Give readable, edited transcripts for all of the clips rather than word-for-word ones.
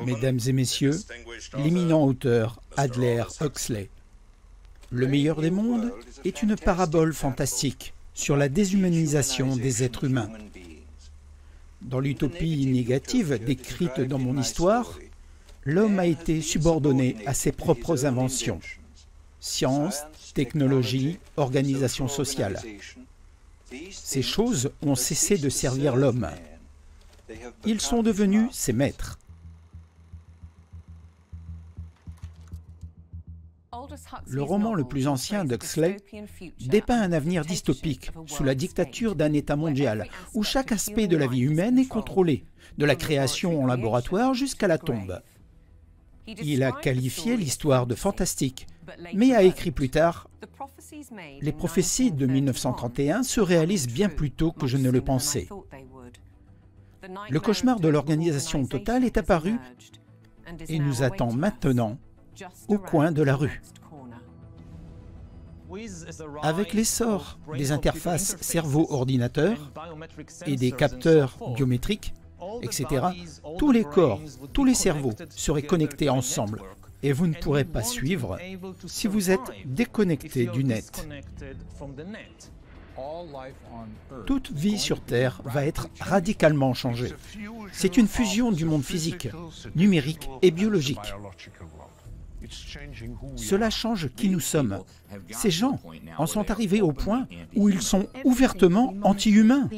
Mesdames et messieurs, l'éminent auteur Aldous Huxley. Le meilleur des mondes est une parabole fantastique sur la déshumanisation des êtres humains. Dans l'utopie négative décrite dans mon histoire, l'homme a été subordonné à ses propres inventions. Science, technologie, organisation sociale. Ces choses ont cessé de servir l'homme. Ils sont devenus ses maîtres. Le roman le plus ancien d'Huxley dépeint un avenir dystopique sous la dictature d'un État mondial où chaque aspect de la vie humaine est contrôlé, de la création en laboratoire jusqu'à la tombe. Il a qualifié l'histoire de fantastique, mais a écrit plus tard « Les prophéties de 1931 se réalisent bien plus tôt que je ne le pensais. Le cauchemar de l'organisation totale est apparu et nous attend maintenant au coin de la rue. » Avec l'essor des interfaces cerveau-ordinateur et des capteurs biométriques, etc., tous les corps, tous les cerveaux seraient connectés ensemble et vous ne pourrez pas suivre si vous êtes déconnecté du net. Toute vie sur Terre va être radicalement changée. C'est une fusion du monde physique, numérique et biologique. Cela change qui nous sommes. Ces gens en sont arrivés au point où ils sont ouvertement anti-humains.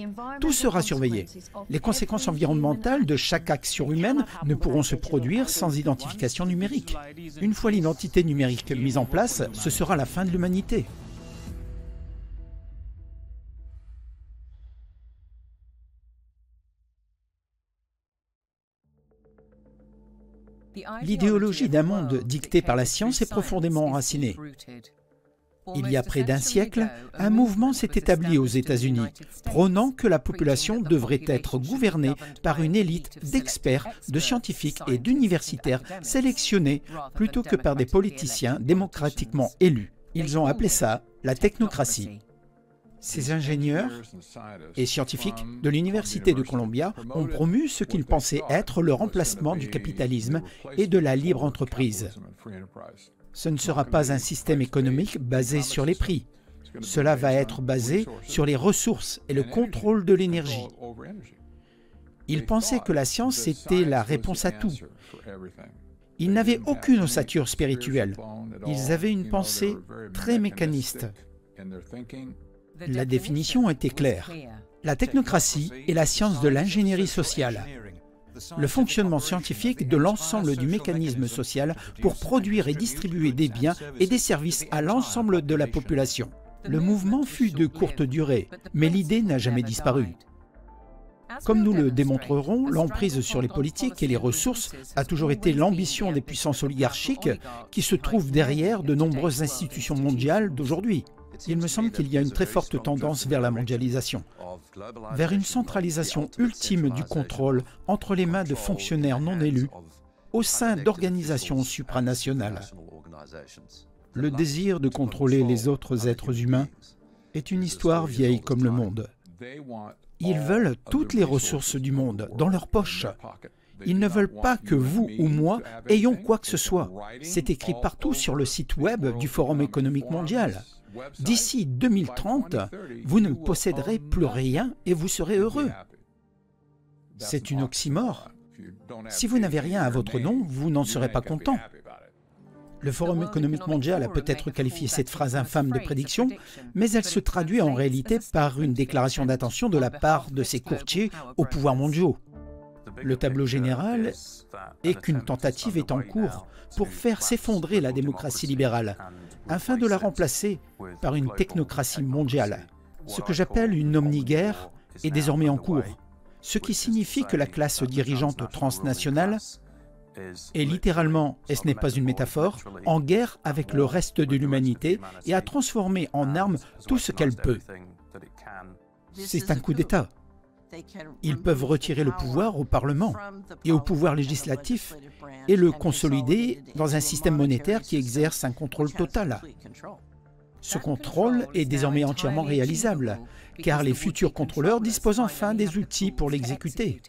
Tout sera surveillé. Les conséquences environnementales de chaque action humaine ne pourront se produire sans identification numérique. Une fois l'identité numérique mise en place, ce sera la fin de l'humanité. L'idéologie d'un monde dicté par la science est profondément enracinée. Il y a près d'un siècle, un mouvement s'est établi aux États-Unis, prônant que la population devrait être gouvernée par une élite d'experts, de scientifiques et d'universitaires sélectionnés plutôt que par des politiciens démocratiquement élus. Ils ont appelé ça la technocratie. Ces ingénieurs et scientifiques de l'Université de Columbia ont promu ce qu'ils pensaient être le remplacement du capitalisme et de la libre entreprise. Ce ne sera pas un système économique basé sur les prix. Cela va être basé sur les ressources et le contrôle de l'énergie. Ils pensaient que la science était la réponse à tout. Ils n'avaient aucune ossature spirituelle. Ils avaient une pensée très mécaniste. La définition était claire. La technocratie est la science de l'ingénierie sociale, le fonctionnement scientifique de l'ensemble du mécanisme social pour produire et distribuer des biens et des services à l'ensemble de la population. Le mouvement fut de courte durée, mais l'idée n'a jamais disparu. Comme nous le démontrerons, l'emprise sur les politiques et les ressources a toujours été l'ambition des puissances oligarchiques qui se trouvent derrière de nombreuses institutions mondiales d'aujourd'hui. Il me semble qu'il y a une très forte tendance vers la mondialisation, vers une centralisation ultime du contrôle entre les mains de fonctionnaires non élus au sein d'organisations supranationales. Le désir de contrôler les autres êtres humains est une histoire vieille comme le monde. Ils veulent toutes les ressources du monde dans leur poche. Ils ne veulent pas que vous ou moi ayons quoi que ce soit. C'est écrit partout sur le site web du Forum économique mondial. D'ici 2030, vous ne posséderez plus rien et vous serez heureux. C'est une oxymore. Si vous n'avez rien à votre nom, vous n'en serez pas content. Le Forum économique mondial a peut-être qualifié cette phrase infâme de prédiction, mais elle se traduit en réalité par une déclaration d'intention de la part de ces courtiers aux pouvoirs mondiaux. Le tableau général est qu'une tentative est en cours pour faire s'effondrer la démocratie libérale, afin de la remplacer par une technocratie mondiale. Ce que j'appelle une omni-guerre est désormais en cours, ce qui signifie que la classe dirigeante transnationale est littéralement, et ce n'est pas une métaphore, en guerre avec le reste de l'humanité et a transformé en armes tout ce qu'elle peut. C'est un coup d'État. Ils peuvent retirer le pouvoir au Parlement et au pouvoir législatif et le consolider dans un système monétaire qui exerce un contrôle total. Ce contrôle est désormais entièrement réalisable, car les futurs contrôleurs disposent enfin des outils pour l'exécuter.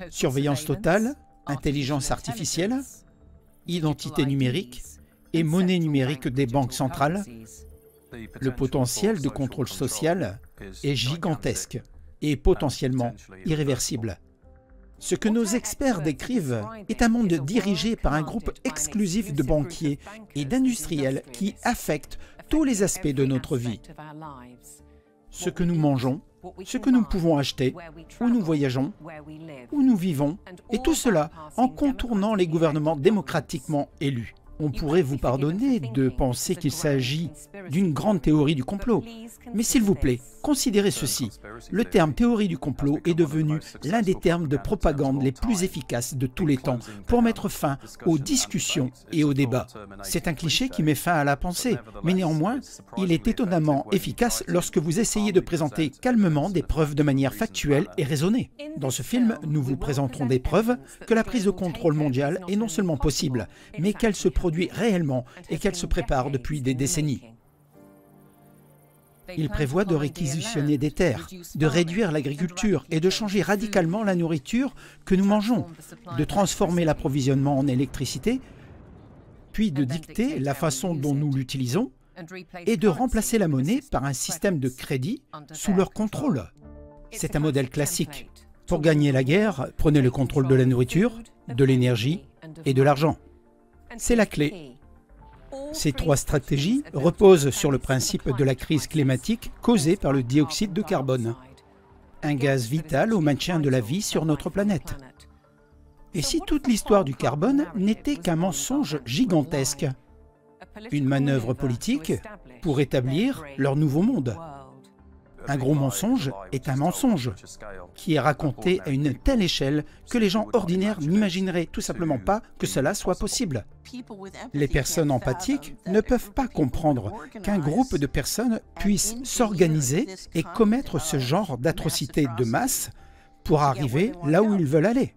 Surveillance totale, intelligence artificielle, identité numérique et monnaie numérique des banques centrales, le potentiel de contrôle social est gigantesque et potentiellement irréversible. Ce que nos experts décrivent est un monde dirigé par un groupe exclusif de banquiers et d'industriels qui affecte tous les aspects de notre vie. Ce que nous mangeons, ce que nous pouvons acheter, où nous voyageons, où nous vivons, et tout cela en contournant les gouvernements démocratiquement élus. On pourrait vous pardonner de penser qu'il s'agit d'une grande théorie du complot. Mais s'il vous plaît, considérez ceci. Le terme théorie du complot est devenu l'un des termes de propagande les plus efficaces de tous les temps pour mettre fin aux discussions et aux débats. C'est un cliché qui met fin à la pensée, mais néanmoins, il est étonnamment efficace lorsque vous essayez de présenter calmement des preuves de manière factuelle et raisonnée. Dans ce film, nous vous présenterons des preuves que la prise de contrôle mondiale est non seulement possible, mais qu'elle se produit réellement et qu'elle se prépare depuis des décennies. Il prévoit de réquisitionner des terres, de réduire l'agriculture et de changer radicalement la nourriture que nous mangeons, de transformer l'approvisionnement en électricité, puis de dicter la façon dont nous l'utilisons et de remplacer la monnaie par un système de crédit sous leur contrôle. C'est un modèle classique. Pour gagner la guerre, prenez le contrôle de la nourriture, de l'énergie et de l'argent. C'est la clé. Ces trois stratégies reposent sur le principe de la crise climatique causée par le dioxyde de carbone, un gaz vital au maintien de la vie sur notre planète. Et si toute l'histoire du carbone n'était qu'un mensonge gigantesque, une manœuvre politique pour établir leur nouveau monde? Un gros mensonge est un mensonge qui est raconté à une telle échelle que les gens ordinaires n'imagineraient tout simplement pas que cela soit possible. Les personnes empathiques ne peuvent pas comprendre qu'un groupe de personnes puisse s'organiser et commettre ce genre d'atrocités de masse pour arriver là où ils veulent aller.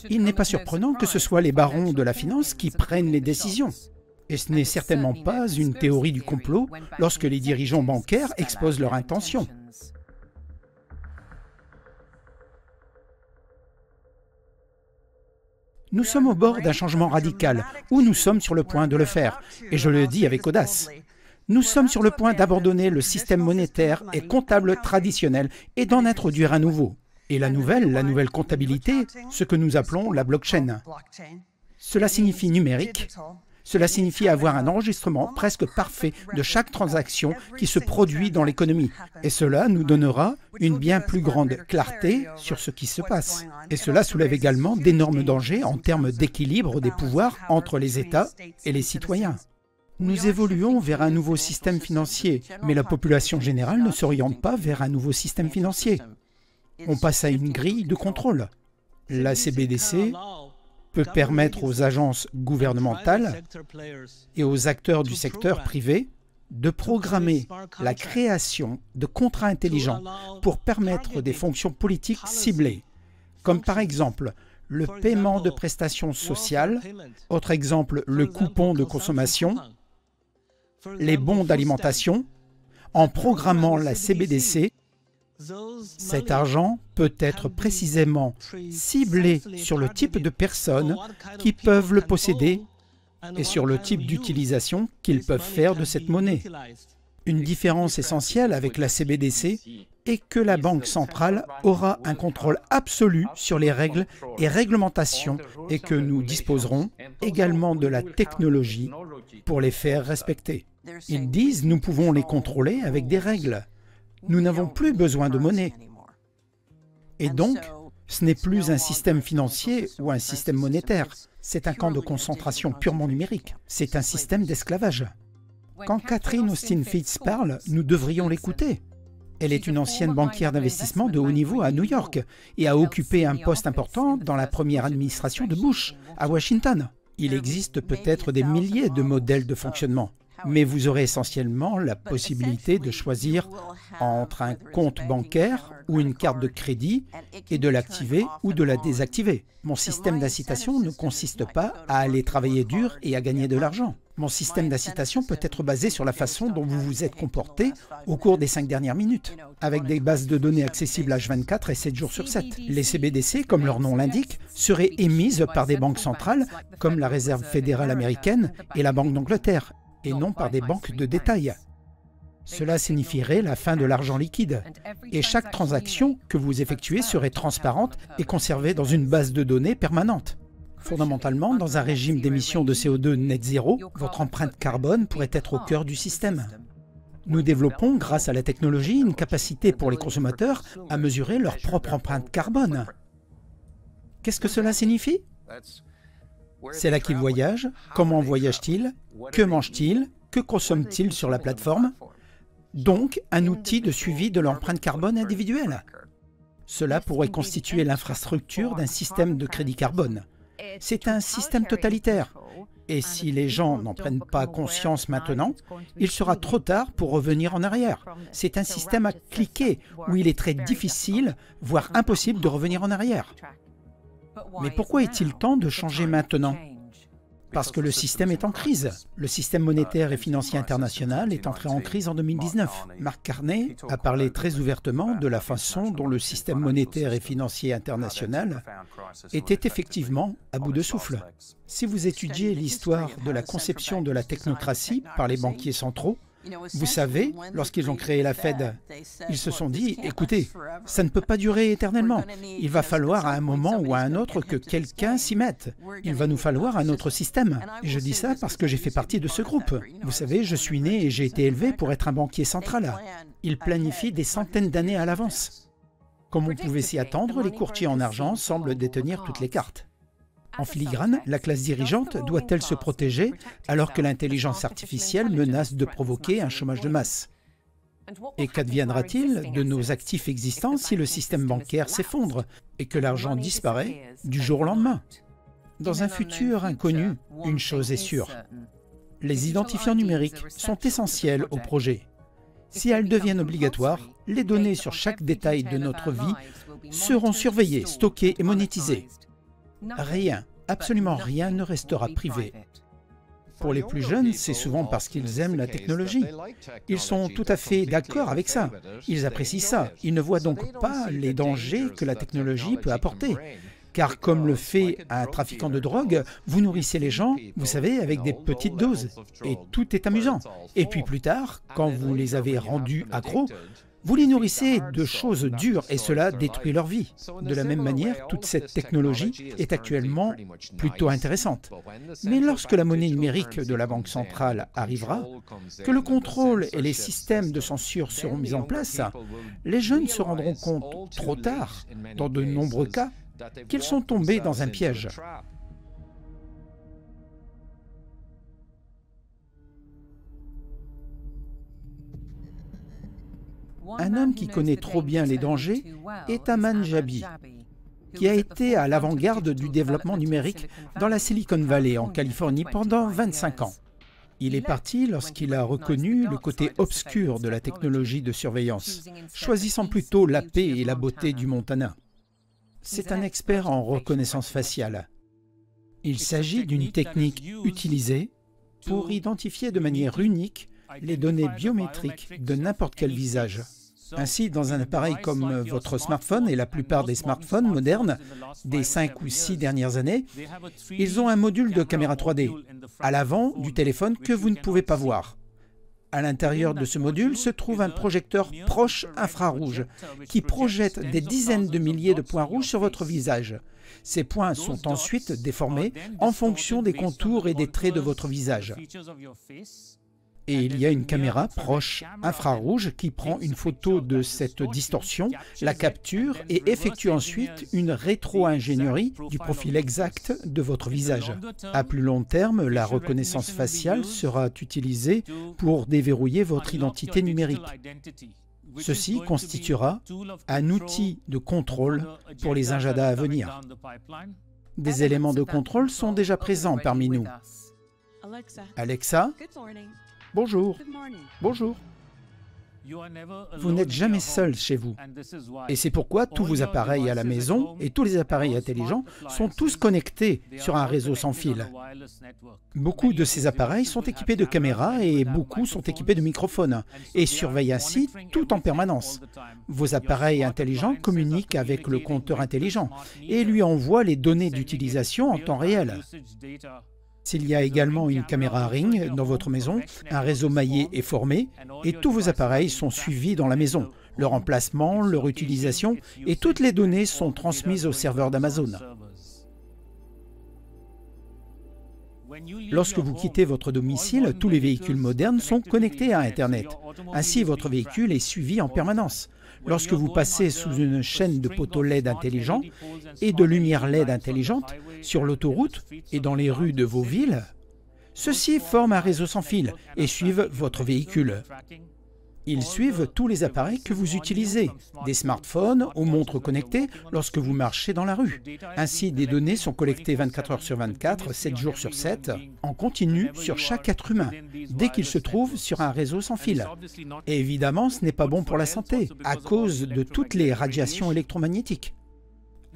Il n'est pas surprenant que ce soit les barons de la finance qui prennent les décisions. Et ce n'est certainement pas une théorie du complot lorsque les dirigeants bancaires exposent leurs intentions. Nous sommes au bord d'un changement radical, ou nous sommes sur le point de le faire, et je le dis avec audace. Nous sommes sur le point d'abandonner le système monétaire et comptable traditionnel et d'en introduire un nouveau. Et la nouvelle comptabilité, ce que nous appelons la blockchain. Cela signifie numérique. Cela signifie avoir un enregistrement presque parfait de chaque transaction qui se produit dans l'économie. Et cela nous donnera une bien plus grande clarté sur ce qui se passe. Et cela soulève également d'énormes dangers en termes d'équilibre des pouvoirs entre les États et les citoyens. Nous évoluons vers un nouveau système financier, mais la population générale ne s'oriente pas vers un nouveau système financier. On passe à une grille de contrôle. La CBDC peut permettre aux agences gouvernementales et aux acteurs du secteur privé de programmer la création de contrats intelligents pour permettre des fonctions politiques ciblées, comme par exemple le paiement de prestations sociales, autre exemple le coupon de consommation, les bons d'alimentation. En programmant la CBDC, cet argent peut être précisément ciblé sur le type de personnes qui peuvent le posséder et sur le type d'utilisation qu'ils peuvent faire de cette monnaie. Une différence essentielle avec la CBDC est que la Banque centrale aura un contrôle absolu sur les règles et réglementations et que nous disposerons également de la technologie pour les faire respecter. Ils disent nous pouvons les contrôler avec des règles. Nous n'avons plus besoin de monnaie. Et donc, ce n'est plus un système financier ou un système monétaire. C'est un camp de concentration purement numérique. C'est un système d'esclavage. Quand Catherine Austin Fitts parle, nous devrions l'écouter. Elle est une ancienne banquière d'investissement de haut niveau à New York et a occupé un poste important dans la première administration de Bush, à Washington. Il existe peut-être des milliers de modèles de fonctionnement. Mais vous aurez essentiellement la possibilité de choisir entre un compte bancaire ou une carte de crédit et de l'activer ou de la désactiver. Mon système d'incitation ne consiste pas à aller travailler dur et à gagner de l'argent. Mon système d'incitation peut être basé sur la façon dont vous vous êtes comporté au cours des 5 dernières minutes, avec des bases de données accessibles H24 et 7 jours sur 7. Les CBDC, comme leur nom l'indique, seraient émises par des banques centrales, comme la Réserve fédérale américaine et la Banque d'Angleterre, et non par des banques de détail. Cela signifierait la fin de l'argent liquide, et chaque transaction que vous effectuez serait transparente et conservée dans une base de données permanente. Fondamentalement, dans un régime d'émission de CO2 net zéro, votre empreinte carbone pourrait être au cœur du système. Nous développons, grâce à la technologie, une capacité pour les consommateurs à mesurer leur propre empreinte carbone. Qu'est-ce que cela signifie? C'est là qu'ils voyagent, comment voyagent-ils, que mangent-ils, que consomment-ils sur la plateforme? Donc, un outil de suivi de l'empreinte carbone individuelle. Cela pourrait constituer l'infrastructure d'un système de crédit carbone. C'est un système totalitaire. Et si les gens n'en prennent pas conscience maintenant, il sera trop tard pour revenir en arrière. C'est un système à cliquer où il est très difficile, voire impossible de revenir en arrière. Mais pourquoi est-il temps de changer maintenant? Parce que le système est en crise. Le système monétaire et financier international est entré en crise en 2019. Mark Carney a parlé très ouvertement de la façon dont le système monétaire et financier international était effectivement à bout de souffle. Si vous étudiez l'histoire de la conception de la technocratie par les banquiers centraux, vous savez, lorsqu'ils ont créé la Fed, ils se sont dit, écoutez, ça ne peut pas durer éternellement. Il va falloir à un moment ou à un autre que quelqu'un s'y mette. Il va nous falloir un autre système. Et je dis ça parce que j'ai fait partie de ce groupe. Vous savez, je suis né et j'ai été élevé pour être un banquier central. Il planifie des centaines d'années à l'avance. Comme on pouvait s'y attendre, les courtiers en argent semblent détenir toutes les cartes. En filigrane, la classe dirigeante doit-elle se protéger alors que l'intelligence artificielle menace de provoquer un chômage de masse? Et qu'adviendra-t-il de nos actifs existants si le système bancaire s'effondre et que l'argent disparaît du jour au lendemain? Dans un futur inconnu, une chose est sûre. Les identifiants numériques sont essentiels au projet. Si elles deviennent obligatoires, les données sur chaque détail de notre vie seront surveillées, stockées et monétisées. Rien, absolument rien ne restera privé. Pour les plus jeunes, c'est souvent parce qu'ils aiment la technologie. Ils sont tout à fait d'accord avec ça. Ils apprécient ça. Ils ne voient donc pas les dangers que la technologie peut apporter. Car comme le fait un trafiquant de drogue, vous nourrissez les gens, vous savez, avec des petites doses. Et tout est amusant. Et puis plus tard, quand vous les avez rendus accros, vous les nourrissez de choses dures et cela détruit leur vie. De la même manière, toute cette technologie est actuellement plutôt intéressante. Mais lorsque la monnaie numérique de la Banque centrale arrivera, que le contrôle et les systèmes de censure seront mis en place, les jeunes se rendront compte trop tard, dans de nombreux cas, qu'ils sont tombés dans un piège. Un homme qui connaît trop bien les dangers est Aman Jabi, qui a été à l'avant-garde du développement numérique dans la Silicon Valley, en Californie, pendant 25 ans. Il est parti lorsqu'il a reconnu le côté obscur de la technologie de surveillance, choisissant plutôt la paix et la beauté du Montana. C'est un expert en reconnaissance faciale. Il s'agit d'une technique utilisée pour identifier de manière unique les données biométriques de n'importe quel visage. Ainsi, dans un appareil comme votre smartphone et la plupart des smartphones modernes des 5 ou 6 dernières années, ils ont un module de caméra 3D à l'avant du téléphone que vous ne pouvez pas voir. À l'intérieur de ce module se trouve un projecteur proche infrarouge qui projette des dizaines de milliers de points rouges sur votre visage. Ces points sont ensuite déformés en fonction des contours et des traits de votre visage. Et il y a une caméra proche infrarouge qui prend une photo de cette distorsion, la capture et effectue ensuite une rétro-ingénierie du profil exact de votre visage. À plus long terme, la reconnaissance faciale sera utilisée pour déverrouiller votre identité numérique. Ceci constituera un outil de contrôle pour les agendas à venir. Des éléments de contrôle sont déjà présents parmi nous. Alexa, bonjour. Bonjour. Vous n'êtes jamais seul chez vous. Et c'est pourquoi tous vos appareils à la maison et tous les appareils intelligents sont tous connectés sur un réseau sans fil. Beaucoup de ces appareils sont équipés de caméras et beaucoup sont équipés de microphones et surveillent ainsi tout en permanence. Vos appareils intelligents communiquent avec le compteur intelligent et lui envoient les données d'utilisation en temps réel. S'il y a également une caméra Ring dans votre maison, un réseau maillé est formé et tous vos appareils sont suivis dans la maison. Leur emplacement, leur utilisation et toutes les données sont transmises au serveur d'Amazon. Lorsque vous quittez votre domicile, tous les véhicules modernes sont connectés à Internet. Ainsi, votre véhicule est suivi en permanence. Lorsque vous passez sous une chaîne de poteaux LED intelligents et de lumières LED intelligentes sur l'autoroute et dans les rues de vos villes, ceux-ci forment un réseau sans fil et suivent votre véhicule. Ils suivent tous les appareils que vous utilisez, des smartphones aux montres connectées lorsque vous marchez dans la rue. Ainsi, des données sont collectées 24 heures sur 24, 7 jours sur 7, en continu sur chaque être humain, dès qu'il se trouve sur un réseau sans fil. Et évidemment, ce n'est pas bon pour la santé, à cause de toutes les radiations électromagnétiques.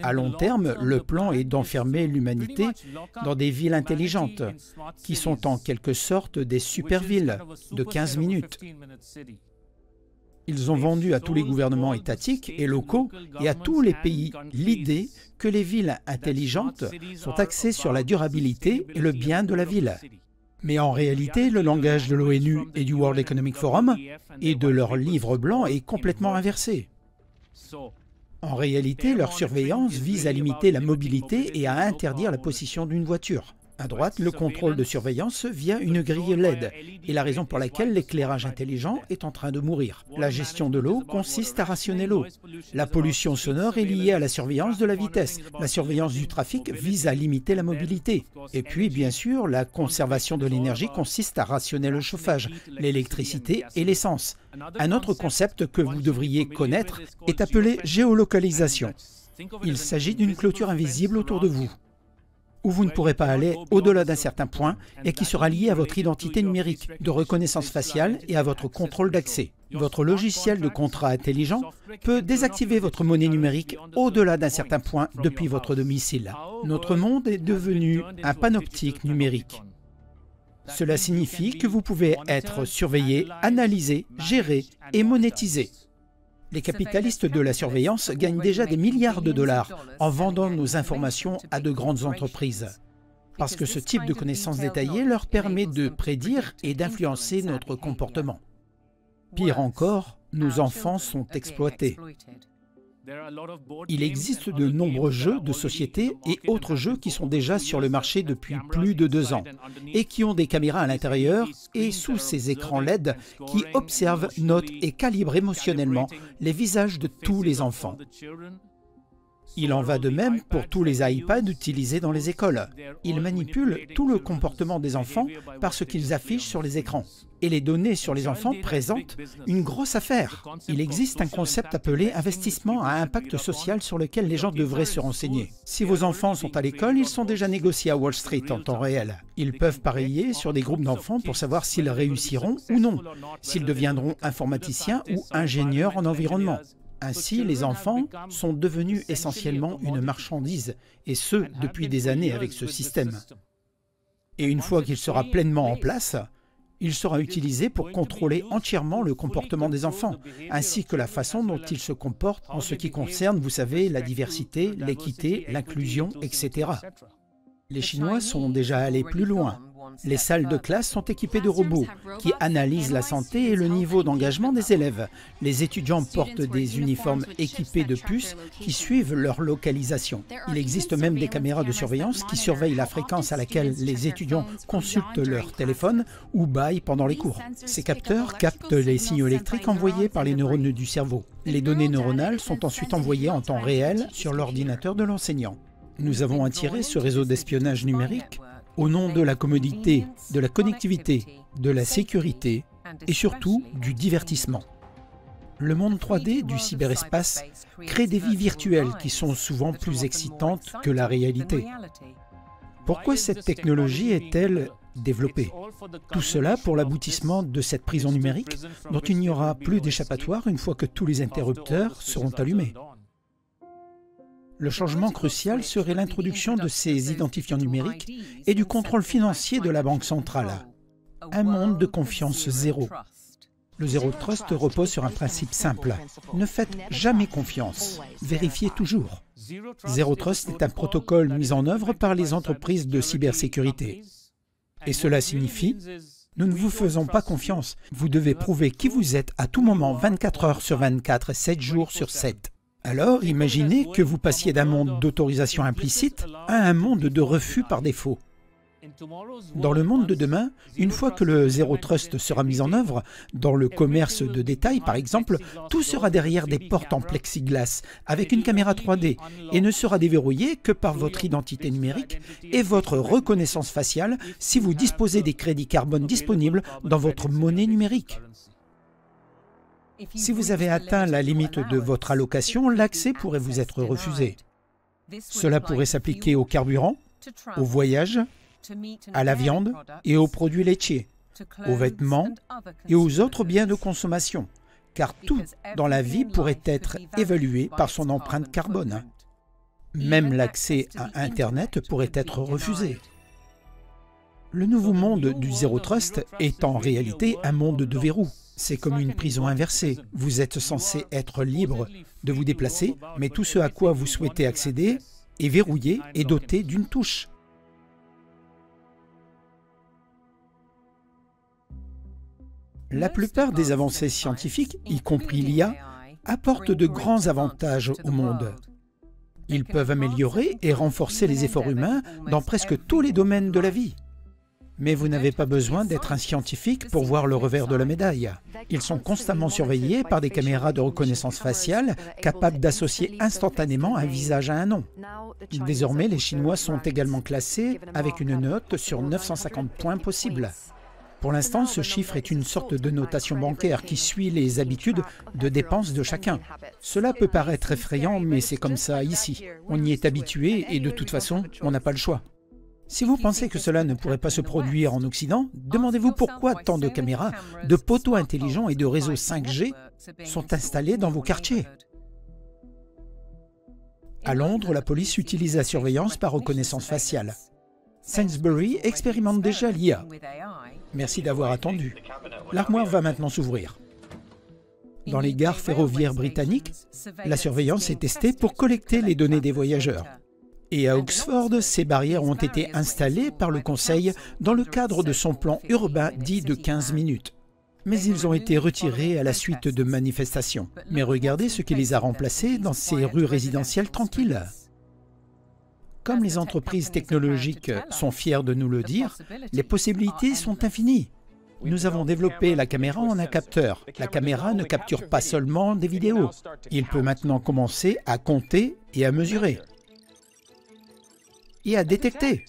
À long terme, le plan est d'enfermer l'humanité dans des villes intelligentes, qui sont en quelque sorte des super-villes de 15 minutes. Ils ont vendu à tous les gouvernements étatiques et locaux et à tous les pays l'idée que les villes intelligentes sont axées sur la durabilité et le bien de la ville. Mais en réalité, le langage de l'ONU et du World Economic Forum et de leur livre blanc est complètement inversé. En réalité, leur surveillance vise à limiter la mobilité et à interdire la possession d'une voiture. À droite, le contrôle de surveillance via une grille LED et la raison pour laquelle l'éclairage intelligent est en train de mourir. La gestion de l'eau consiste à rationner l'eau. La pollution sonore est liée à la surveillance de la vitesse. La surveillance du trafic vise à limiter la mobilité. Et puis, bien sûr, la conservation de l'énergie consiste à rationner le chauffage, l'électricité et l'essence. Un autre concept que vous devriez connaître est appelé géolocalisation. Il s'agit d'une clôture invisible autour de vous, où vous ne pourrez pas aller au-delà d'un certain point et qui sera lié à votre identité numérique, de reconnaissance faciale et à votre contrôle d'accès. Votre logiciel de contrat intelligent peut désactiver votre monnaie numérique au-delà d'un certain point depuis votre domicile. Notre monde est devenu un panoptique numérique. Cela signifie que vous pouvez être surveillé, analysé, géré et monétisé. Les capitalistes de la surveillance gagnent déjà des milliards de dollars en vendant nos informations à de grandes entreprises. Parce que ce type de connaissances détaillées leur permet de prédire et d'influencer notre comportement. Pire encore, nos enfants sont exploités. Il existe de nombreux jeux de société et autres jeux qui sont déjà sur le marché depuis plus de 2 ans et qui ont des caméras à l'intérieur et sous ces écrans LED qui observent, notent et calibrent émotionnellement les visages de tous les enfants. Il en va de même pour tous les iPads utilisés dans les écoles. Ils manipulent tout le comportement des enfants par ce qu'ils affichent sur les écrans. Et les données sur les enfants présentent une grosse affaire. Il existe un concept appelé investissement à impact social sur lequel les gens devraient se renseigner. Si vos enfants sont à l'école, ils sont déjà négociés à Wall Street en temps réel. Ils peuvent parier sur des groupes d'enfants pour savoir s'ils réussiront ou non, s'ils deviendront informaticiens ou ingénieurs en environnement. Ainsi, les enfants sont devenus essentiellement une marchandise, et ce, depuis des années avec ce système. Et une fois qu'il sera pleinement en place, il sera utilisé pour contrôler entièrement le comportement des enfants, ainsi que la façon dont ils se comportent en ce qui concerne, vous savez, la diversité, l'équité, l'inclusion, etc. Les Chinois sont déjà allés plus loin. Les salles de classe sont équipées de robots qui analysent la santé et le niveau d'engagement des élèves. Les étudiants portent des uniformes équipés de puces qui suivent leur localisation. Il existe même des caméras de surveillance qui surveillent la fréquence à laquelle les étudiants consultent leur téléphone ou bâillent pendant les cours. Ces capteurs captent les signaux électriques envoyés par les neurones du cerveau. Les données neuronales sont ensuite envoyées en temps réel sur l'ordinateur de l'enseignant. Nous avons attiré ce réseau d'espionnage numérique au nom de la commodité, de la connectivité, de la sécurité et surtout du divertissement. Le monde 3D du cyberespace crée des vies virtuelles qui sont souvent plus excitantes que la réalité. Pourquoi cette technologie est-elle développés. Tout cela pour l'aboutissement de cette prison numérique dont il n'y aura plus d'échappatoire une fois que tous les interrupteurs seront allumés. Le changement crucial serait l'introduction de ces identifiants numériques et du contrôle financier de la Banque centrale. Un monde de confiance zéro. Le Zero Trust repose sur un principe simple. Ne faites jamais confiance. Vérifiez toujours. Zero Trust est un protocole mis en œuvre par les entreprises de cybersécurité. Et cela signifie, nous ne vous faisons pas confiance. Vous devez prouver qui vous êtes à tout moment, 24 heures sur 24, 7 jours sur 7. Alors, imaginez que vous passiez d'un monde d'autorisation implicite à un monde de refus par défaut. Dans le monde de demain, une fois que le Zero Trust sera mis en œuvre, dans le commerce de détail par exemple, tout sera derrière des portes en plexiglas avec une caméra 3D et ne sera déverrouillé que par votre identité numérique et votre reconnaissance faciale si vous disposez des crédits carbone disponibles dans votre monnaie numérique. Si vous avez atteint la limite de votre allocation, l'accès pourrait vous être refusé. Cela pourrait s'appliquer au carburant, au voyage, à la viande et aux produits laitiers, aux vêtements et aux autres biens de consommation, car tout dans la vie pourrait être évalué par son empreinte carbone. Même l'accès à Internet pourrait être refusé. Le nouveau monde du Zero Trust est en réalité un monde de verrous. C'est comme une prison inversée. Vous êtes censé être libre de vous déplacer, mais tout ce à quoi vous souhaitez accéder est verrouillé et doté d'une touche. La plupart des avancées scientifiques, y compris l'IA, apportent de grands avantages au monde. Ils peuvent améliorer et renforcer les efforts humains dans presque tous les domaines de la vie. Mais vous n'avez pas besoin d'être un scientifique pour voir le revers de la médaille. Ils sont constamment surveillés par des caméras de reconnaissance faciale capables d'associer instantanément un visage à un nom. Désormais, les Chinois sont également classés avec une note sur 950 points possibles. Pour l'instant, ce chiffre est une sorte de notation bancaire qui suit les habitudes de dépenses de chacun. Cela peut paraître effrayant, mais c'est comme ça ici. On y est habitué et de toute façon, on n'a pas le choix. Si vous pensez que cela ne pourrait pas se produire en Occident, demandez-vous pourquoi tant de caméras, de poteaux intelligents et de réseaux 5G sont installés dans vos quartiers. À Londres, la police utilise la surveillance par reconnaissance faciale. Sainsbury expérimente déjà l'IA. Merci d'avoir attendu. L'armoire va maintenant s'ouvrir. Dans les gares ferroviaires britanniques, la surveillance est testée pour collecter les données des voyageurs. Et à Oxford, ces barrières ont été installées par le Conseil dans le cadre de son plan urbain dit de 15 minutes. Mais ils ont été retirés à la suite de manifestations. Mais regardez ce qui les a remplacés dans ces rues résidentielles tranquilles. Comme les entreprises technologiques sont fières de nous le dire, les possibilités sont infinies. Nous avons développé la caméra en un capteur. La caméra ne capture pas seulement des vidéos. Il peut maintenant commencer à compter et à mesurer. Et à détecter.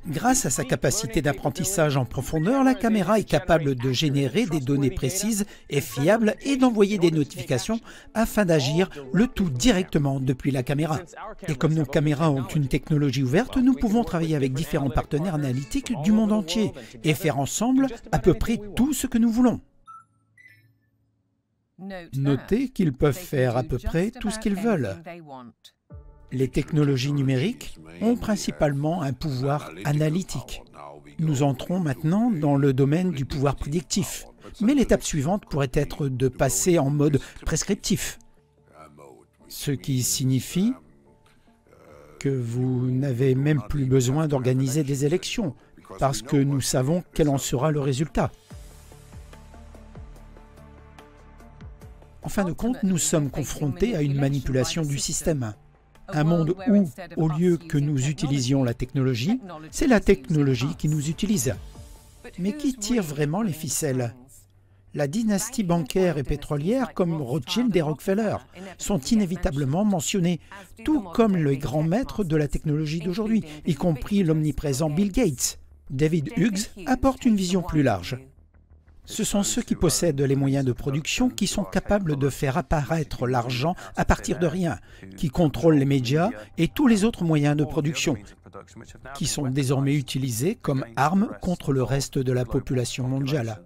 Grâce à sa capacité d'apprentissage en profondeur, la caméra est capable de générer des données précises et fiables et d'envoyer des notifications afin d'agir, le tout directement depuis la caméra. Et comme nos caméras ont une technologie ouverte, nous pouvons travailler avec différents partenaires analytiques du monde entier et faire ensemble à peu près tout ce que nous voulons. Notez qu'ils peuvent faire à peu près tout ce qu'ils veulent. Les technologies numériques ont principalement un pouvoir analytique. Nous entrons maintenant dans le domaine du pouvoir prédictif. Mais l'étape suivante pourrait être de passer en mode prescriptif. Ce qui signifie que vous n'avez même plus besoin d'organiser des élections, parce que nous savons quel en sera le résultat. En fin de compte, nous sommes confrontés à une manipulation du système. Un monde où, au lieu que nous utilisions la technologie, c'est la technologie qui nous utilise. Mais qui tire vraiment les ficelles? La dynastie bancaire et pétrolière comme Rothschild et Rockefeller sont inévitablement mentionnés, tout comme les grands maîtres de la technologie d'aujourd'hui, y compris l'omniprésent Bill Gates. David Hughes apporte une vision plus large. Ce sont ceux qui possèdent les moyens de production qui sont capables de faire apparaître l'argent à partir de rien, qui contrôlent les médias et tous les autres moyens de production, qui sont désormais utilisées comme armes contre le reste de la population mondiale.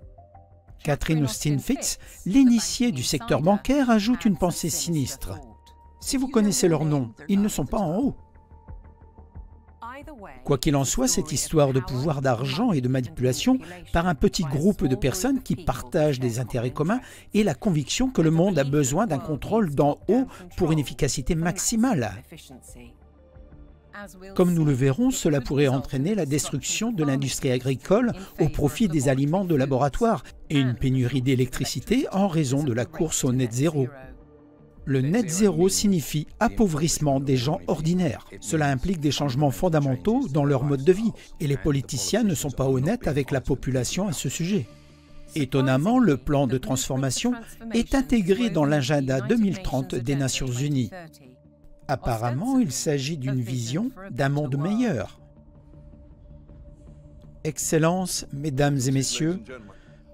Catherine Austin Fitts, l'initiée du secteur bancaire, ajoute une pensée sinistre. Si vous connaissez leur nom, ils ne sont pas en haut. Quoi qu'il en soit, cette histoire de pouvoir d'argent et de manipulation par un petit groupe de personnes qui partagent des intérêts communs et la conviction que le monde a besoin d'un contrôle d'en haut pour une efficacité maximale. Comme nous le verrons, cela pourrait entraîner la destruction de l'industrie agricole au profit des aliments de laboratoire et une pénurie d'électricité en raison de la course au net zéro. Le net zéro signifie appauvrissement des gens ordinaires. Cela implique des changements fondamentaux dans leur mode de vie et les politiciens ne sont pas honnêtes avec la population à ce sujet. Étonnamment, le plan de transformation est intégré dans l'agenda 2030 des Nations Unies. Apparemment, il s'agit d'une vision d'un monde meilleur. Excellences, Mesdames et Messieurs,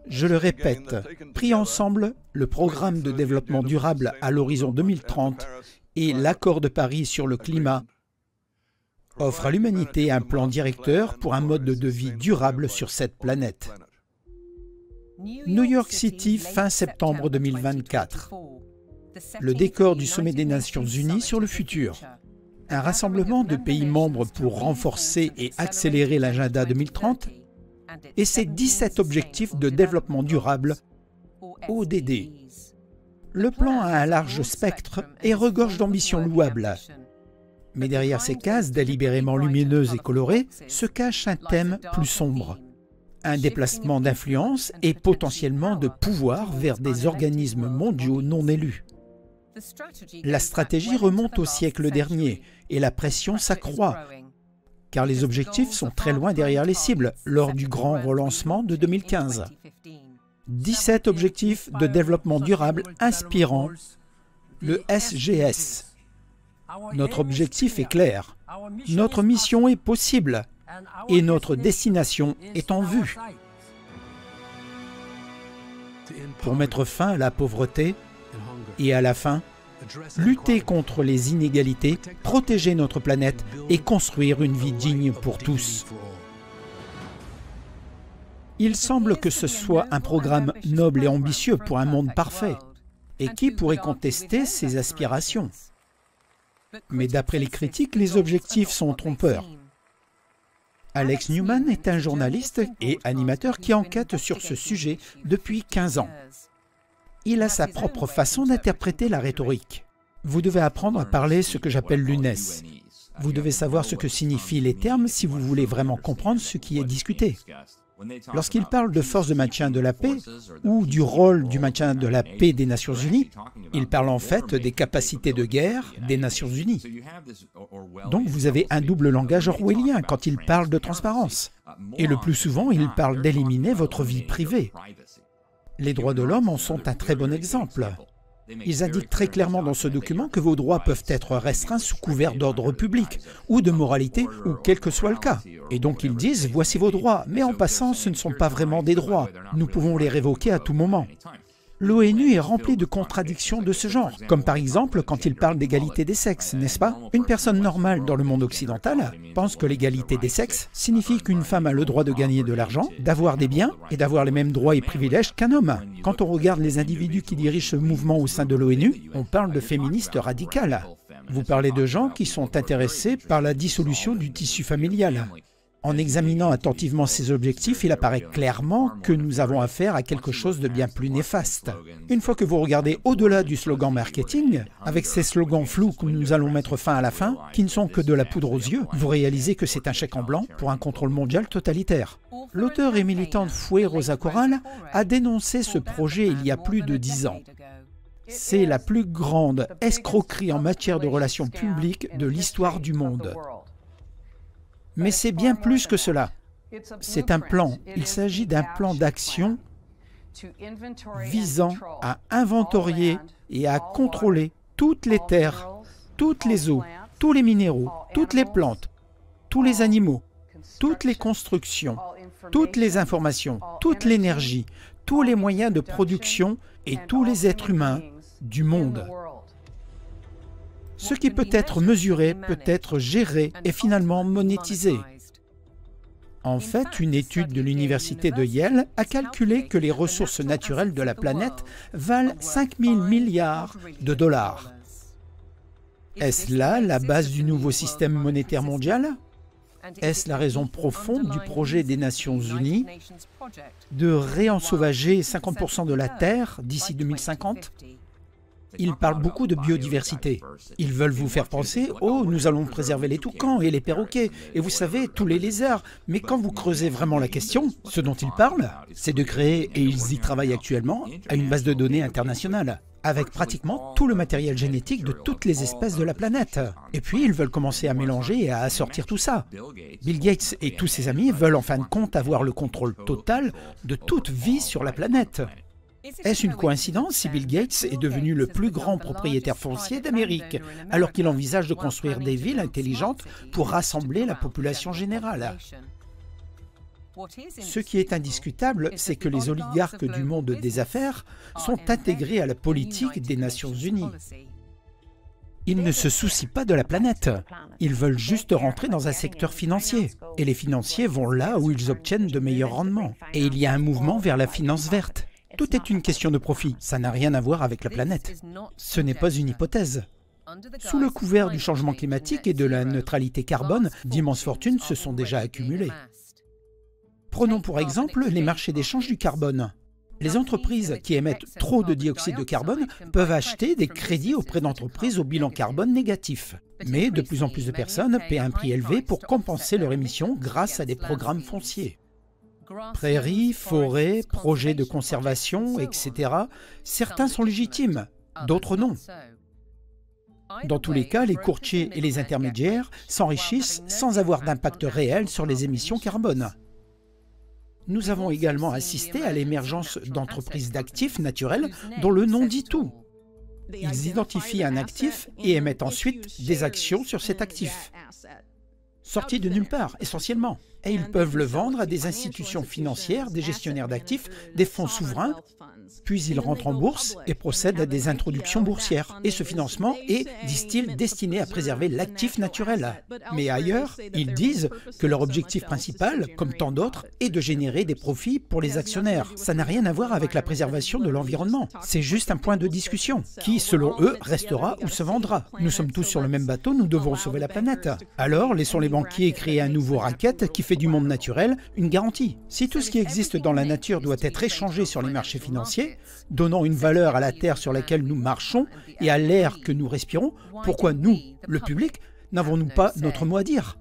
je le répète, pris ensemble, le programme de développement durable à l'horizon 2030 et l'accord de Paris sur le climat offrent à l'humanité un plan directeur pour un mode de vie durable sur cette planète. New York City, fin septembre 2024. Le décor du sommet des Nations Unies sur le futur. Un rassemblement de pays membres pour renforcer et accélérer l'agenda 2030 et ses 17 objectifs de développement durable, ODD. Le plan a un large spectre et regorge d'ambitions louables. Mais derrière ces cases délibérément lumineuses et colorées se cache un thème plus sombre. Un déplacement d'influence et potentiellement de pouvoir vers des organismes mondiaux non élus. La stratégie remonte au siècle dernier et la pression s'accroît, car les objectifs sont très loin derrière les cibles lors du grand relancement de 2015. 17 objectifs de développement durable inspirants, le SGS. Notre objectif est clair, notre mission est possible et notre destination est en vue. Pour mettre fin à la pauvreté et à la faim, lutter contre les inégalités, protéger notre planète et construire une vie digne pour tous. Il semble que ce soit un programme noble et ambitieux pour un monde parfait. Et qui pourrait contester ces aspirations? Mais d'après les critiques, les objectifs sont trompeurs. Alex Newman est un journaliste et animateur qui enquête sur ce sujet depuis 15 ans. Il a sa propre façon d'interpréter la rhétorique. Vous devez apprendre à parler ce que j'appelle l'UNES. Vous devez savoir ce que signifient les termes si vous voulez vraiment comprendre ce qui est discuté. Lorsqu'il parle de force de maintien de la paix ou du rôle du maintien de la paix des Nations Unies, il parle en fait des capacités de guerre des Nations Unies. Donc vous avez un double langage orwellien quand il parle de transparence. Et le plus souvent, il parle d'éliminer votre vie privée. Les droits de l'homme en sont un très bon exemple. Ils indiquent très clairement dans ce document que vos droits peuvent être restreints sous couvert d'ordre public ou de moralité ou quel que soit le cas. Et donc ils disent « voici vos droits », mais en passant, ce ne sont pas vraiment des droits. Nous pouvons les révoquer à tout moment. L'ONU est remplie de contradictions de ce genre, comme par exemple quand il parle d'égalité des sexes, n'est-ce pas? Une personne normale dans le monde occidental pense que l'égalité des sexes signifie qu'une femme a le droit de gagner de l'argent, d'avoir des biens et d'avoir les mêmes droits et privilèges qu'un homme. Quand on regarde les individus qui dirigent ce mouvement au sein de l'ONU, on parle de féministes radicales. Vous parlez de gens qui sont intéressés par la dissolution du tissu familial. En examinant attentivement ces objectifs, il apparaît clairement que nous avons affaire à quelque chose de bien plus néfaste. Une fois que vous regardez au-delà du slogan marketing, avec ces slogans flous que nous allons mettre fin à la faim, qui ne sont que de la poudre aux yeux, vous réalisez que c'est un chèque en blanc pour un contrôle mondial totalitaire. L'auteur et militante Fouet Rosa Corral a dénoncé ce projet il y a plus de 10 ans. C'est la plus grande escroquerie en matière de relations publiques de l'histoire du monde. Mais c'est bien plus que cela. C'est un plan. Il s'agit d'un plan d'action visant à inventorier et à contrôler toutes les terres, toutes les eaux, tous les minéraux, toutes les plantes, tous les animaux, toutes les constructions, toutes les informations, toute l'énergie, tous les moyens de production et tous les êtres humains du monde. Ce qui peut être mesuré, peut être géré et finalement monétisé. En fait, une étude de l'université de Yale a calculé que les ressources naturelles de la planète valent 5 000 milliards de dollars. Est-ce là la base du nouveau système monétaire mondial? Est-ce la raison profonde du projet des Nations Unies de réensauvager 50% de la Terre d'ici 2050? Ils parlent beaucoup de biodiversité. Ils veulent vous faire penser « Oh, nous allons préserver les toucans et les perroquets, et vous savez, tous les lézards ». Mais quand vous creusez vraiment la question, ce dont ils parlent, c'est de créer, et ils y travaillent actuellement, à une base de données internationale, avec pratiquement tout le matériel génétique de toutes les espèces de la planète. Et puis, ils veulent commencer à mélanger et à assortir tout ça. Bill Gates et tous ses amis veulent en fin de compte avoir le contrôle total de toute vie sur la planète. Est-ce une coïncidence si Bill Gates est devenu le plus grand propriétaire foncier d'Amérique, alors qu'il envisage de construire des villes intelligentes pour rassembler la population générale? Ce qui est indiscutable, c'est que les oligarques du monde des affaires sont intégrés à la politique des Nations Unies. Ils ne se soucient pas de la planète. Ils veulent juste rentrer dans un secteur financier. Et les financiers vont là où ils obtiennent de meilleurs rendements. Et il y a un mouvement vers la finance verte. Tout est une question de profit, ça n'a rien à voir avec la planète. Ce n'est pas une hypothèse. Sous le couvert du changement climatique et de la neutralité carbone, d'immenses fortunes se sont déjà accumulées. Prenons pour exemple les marchés d'échange du carbone. Les entreprises qui émettent trop de dioxyde de carbone peuvent acheter des crédits auprès d'entreprises au bilan carbone négatif. Mais de plus en plus de personnes paient un prix élevé pour compenser leurs émissions grâce à des programmes fonciers. Prairies, forêts, projets de conservation, etc. Certains sont légitimes, d'autres non. Dans tous les cas, les courtiers et les intermédiaires s'enrichissent sans avoir d'impact réel sur les émissions carbone. Nous avons également assisté à l'émergence d'entreprises d'actifs naturels dont le nom dit tout. Ils identifient un actif et émettent ensuite des actions sur cet actif. Sortis de nulle part, essentiellement. Et ils peuvent le vendre à des institutions financières, des gestionnaires d'actifs, des fonds souverains, puis ils rentrent en bourse et procèdent à des introductions boursières. Et ce financement est, disent-ils, destiné à préserver l'actif naturel. Mais ailleurs, ils disent que leur objectif principal, comme tant d'autres, est de générer des profits pour les actionnaires. Ça n'a rien à voir avec la préservation de l'environnement. C'est juste un point de discussion, qui, selon eux, restera ou se vendra. Nous sommes tous sur le même bateau, nous devons sauver la planète. Alors, laissons les banquiers créer un nouveau racket qui fait du monde naturel une garantie. Si tout ce qui existe dans la nature doit être échangé sur les marchés financiers, donnant une valeur à la terre sur laquelle nous marchons et à l'air que nous respirons, pourquoi nous, le public, n'avons-nous pas notre mot à dire?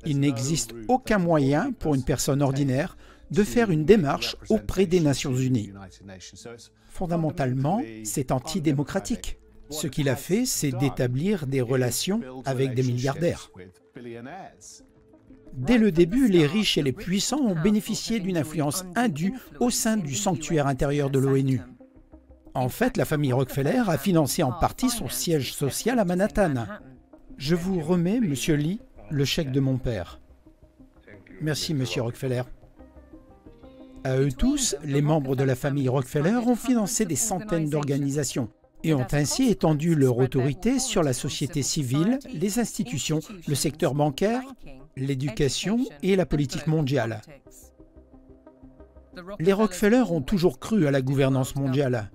Il n'existe aucun moyen pour une personne ordinaire de faire une démarche auprès des Nations Unies. Fondamentalement, c'est antidémocratique. Ce qu'il a fait, c'est d'établir des relations avec des milliardaires. Dès le début, les riches et les puissants ont bénéficié d'une influence indue au sein du sanctuaire intérieur de l'ONU. En fait, la famille Rockefeller a financé en partie son siège social à Manhattan. Je vous remets, Monsieur Lee, le chèque de mon père. Merci, Monsieur Rockefeller. À eux tous, les membres de la famille Rockefeller ont financé des centaines d'organisations et ont ainsi étendu leur autorité sur la société civile, les institutions, le secteur bancaire, l'éducation et la politique mondiale. Les Rockefeller ont toujours cru à la gouvernance mondiale.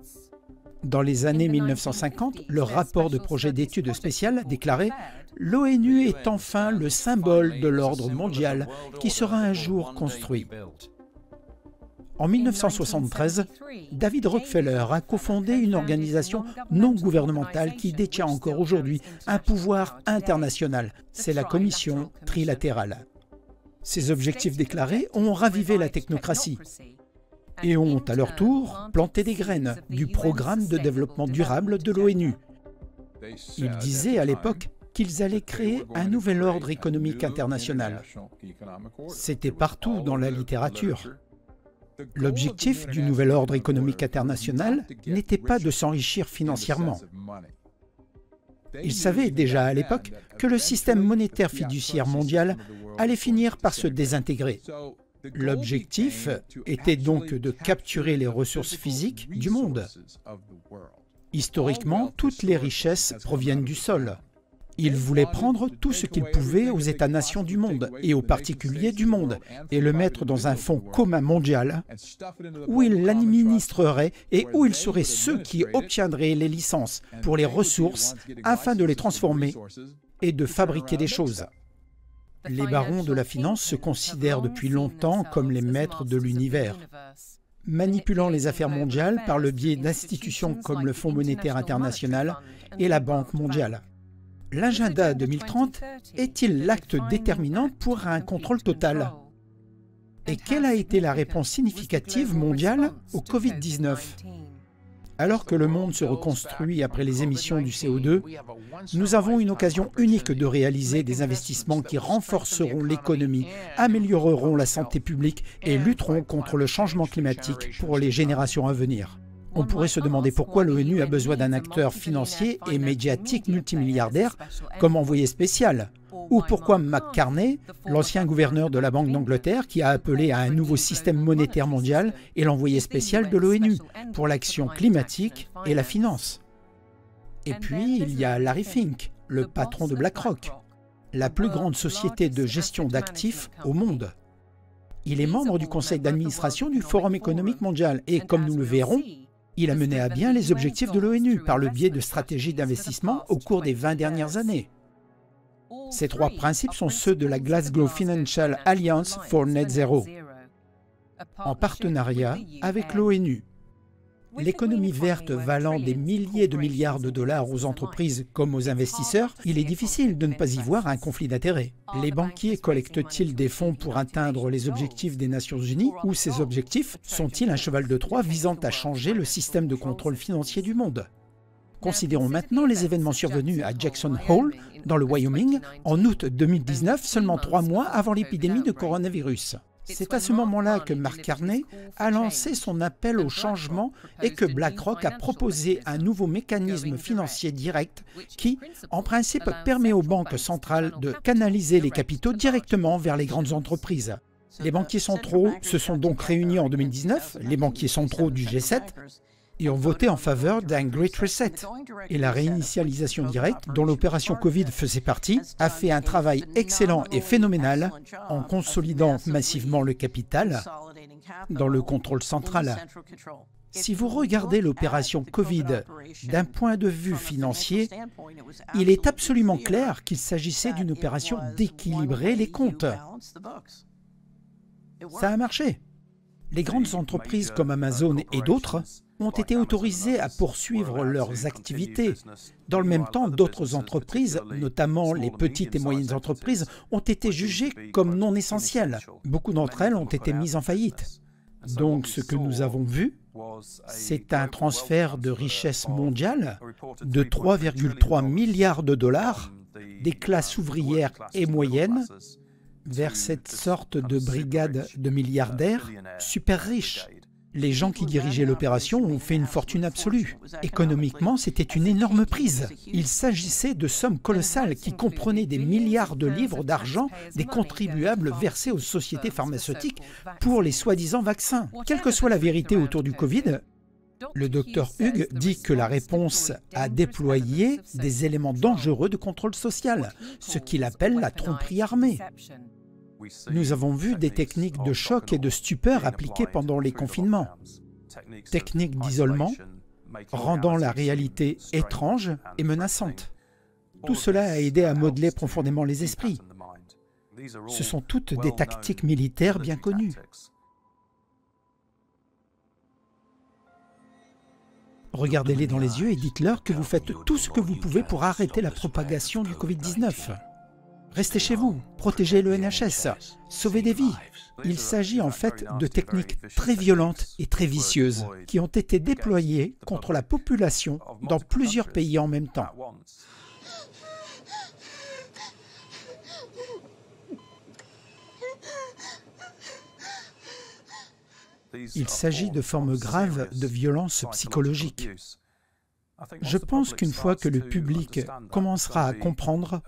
Dans les années 1950, leur rapport de projet d'études spéciales déclarait « L'ONU est enfin le symbole de l'ordre mondial qui sera un jour construit ». En 1973, David Rockefeller a cofondé une organisation non gouvernementale qui détient encore aujourd'hui un pouvoir international. C'est la Commission trilatérale. Ces objectifs déclarés ont ravivé la technocratie et ont, à leur tour, planté des graines du programme de développement durable de l'ONU. Ils disaient à l'époque qu'ils allaient créer un nouvel ordre économique international. C'était partout dans la littérature. L'objectif du nouvel ordre économique international n'était pas de s'enrichir financièrement. Ils savaient déjà à l'époque que le système monétaire fiduciaire mondial allait finir par se désintégrer. L'objectif était donc de capturer les ressources physiques du monde. Historiquement, toutes les richesses proviennent du sol. Ils voulaient prendre tout ce qu'ils pouvaient aux États-nations du monde et aux particuliers du monde et le mettre dans un fonds commun mondial où ils l'administreraient et où ils seraient ceux qui obtiendraient les licences pour les ressources afin de les transformer et de fabriquer des choses. Les barons de la finance se considèrent depuis longtemps comme les maîtres de l'univers, manipulant les affaires mondiales par le biais d'institutions comme le Fonds monétaire international et la Banque mondiale. L'agenda 2030 est-il l'acte déterminant pour un contrôle total? Et quelle a été la réponse significative mondiale au Covid-19? Alors que le monde se reconstruit après les émissions du CO2, nous avons une occasion unique de réaliser des investissements qui renforceront l'économie, amélioreront la santé publique et lutteront contre le changement climatique pour les générations à venir. On pourrait se demander pourquoi l'ONU a besoin d'un acteur financier et médiatique multimilliardaire comme envoyé spécial, ou pourquoi McCartney, l'ancien gouverneur de la Banque d'Angleterre qui a appelé à un nouveau système monétaire mondial, est l'envoyé spécial de l'ONU pour l'action climatique et la finance. Et puis, il y a Larry Fink, le patron de BlackRock, la plus grande société de gestion d'actifs au monde. Il est membre du conseil d'administration du Forum économique mondial et, comme nous le verrons, il a mené à bien les objectifs de l'ONU par le biais de stratégies d'investissement au cours des 20 dernières années. Ces trois principes sont ceux de la Glasgow Financial Alliance for Net Zero, en partenariat avec l'ONU. L'économie verte valant des milliers de milliards de dollars aux entreprises comme aux investisseurs, il est difficile de ne pas y voir un conflit d'intérêts. Les banquiers collectent-ils des fonds pour atteindre les objectifs des Nations Unies ou ces objectifs sont-ils un cheval de Troie visant à changer le système de contrôle financier du monde? Considérons maintenant les événements survenus à Jackson Hole, dans le Wyoming, en août 2019, seulement 3 mois avant l'épidémie de coronavirus. C'est à ce moment-là que McCartney a lancé son appel au changement et que BlackRock a proposé un nouveau mécanisme financier direct qui, en principe, permet aux banques centrales de canaliser les capitaux directement vers les grandes entreprises. Les banquiers centraux se sont donc réunis en 2019, les banquiers centraux du G7, et ont voté en faveur d'un Great Reset. Et la réinitialisation directe, dont l'opération Covid faisait partie, a fait un travail excellent et phénoménal en consolidant massivement le capital dans le contrôle central. Si vous regardez l'opération Covid d'un point de vue financier, il est absolument clair qu'il s'agissait d'une opération d'équilibrer les comptes. Ça a marché. Les grandes entreprises comme Amazon et d'autres ont été autorisées à poursuivre leurs activités. Dans le même temps, d'autres entreprises, notamment les petites et moyennes entreprises, ont été jugées comme non essentielles. Beaucoup d'entre elles ont été mises en faillite. Donc ce que nous avons vu, c'est un transfert de richesse mondiale de 3,3 milliards de dollars des classes ouvrières et moyennes vers cette sorte de brigade de milliardaires super riches. Les gens qui dirigeaient l'opération ont fait une fortune absolue. Économiquement, c'était une énorme prise. Il s'agissait de sommes colossales qui comprenaient des milliards de livres d'argent des contribuables versés aux sociétés pharmaceutiques pour les soi-disant vaccins. Quelle que soit la vérité autour du Covid, le docteur Hughes dit que la réponse a déployé des éléments dangereux de contrôle social, ce qu'il appelle la tromperie armée. Nous avons vu des techniques de choc et de stupeur appliquées pendant les confinements, techniques d'isolement, rendant la réalité étrange et menaçante. Tout cela a aidé à modeler profondément les esprits. Ce sont toutes des tactiques militaires bien connues. Regardez-les dans les yeux et dites-leur que vous faites tout ce que vous pouvez pour arrêter la propagation du Covid-19. Restez chez vous, protégez le NHS, sauvez des vies. Il s'agit en fait de techniques très violentes et très vicieuses qui ont été déployées contre la population dans plusieurs pays en même temps. Il s'agit de formes graves de violence psychologique. Je pense qu'une fois que le public commencera à comprendre,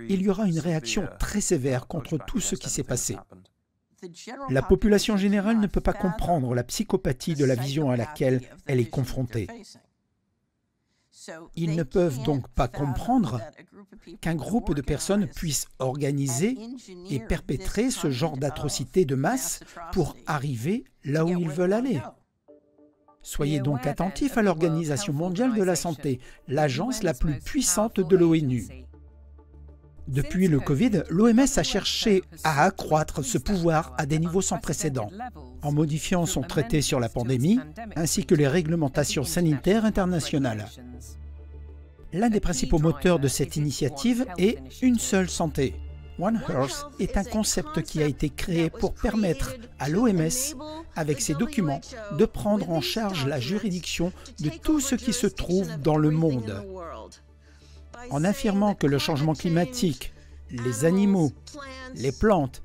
il y aura une réaction très sévère contre tout ce qui s'est passé. La population générale ne peut pas comprendre la psychopathie de la vision à laquelle elle est confrontée. Ils ne peuvent donc pas comprendre qu'un groupe de personnes puisse organiser et perpétrer ce genre d'atrocités de masse pour arriver là où ils veulent aller. Soyez donc attentifs à l'Organisation mondiale de la santé, l'agence la plus puissante de l'ONU. Depuis le Covid, l'OMS a cherché à accroître ce pouvoir à des niveaux sans précédent, en modifiant son traité sur la pandémie, ainsi que les réglementations sanitaires internationales. L'un des principaux moteurs de cette initiative est Une seule santé. One Health est un concept qui a été créé pour permettre à l'OMS, avec ses documents, de prendre en charge la juridiction de tout ce qui se trouve dans le monde. En affirmant que le changement climatique, les animaux, les plantes,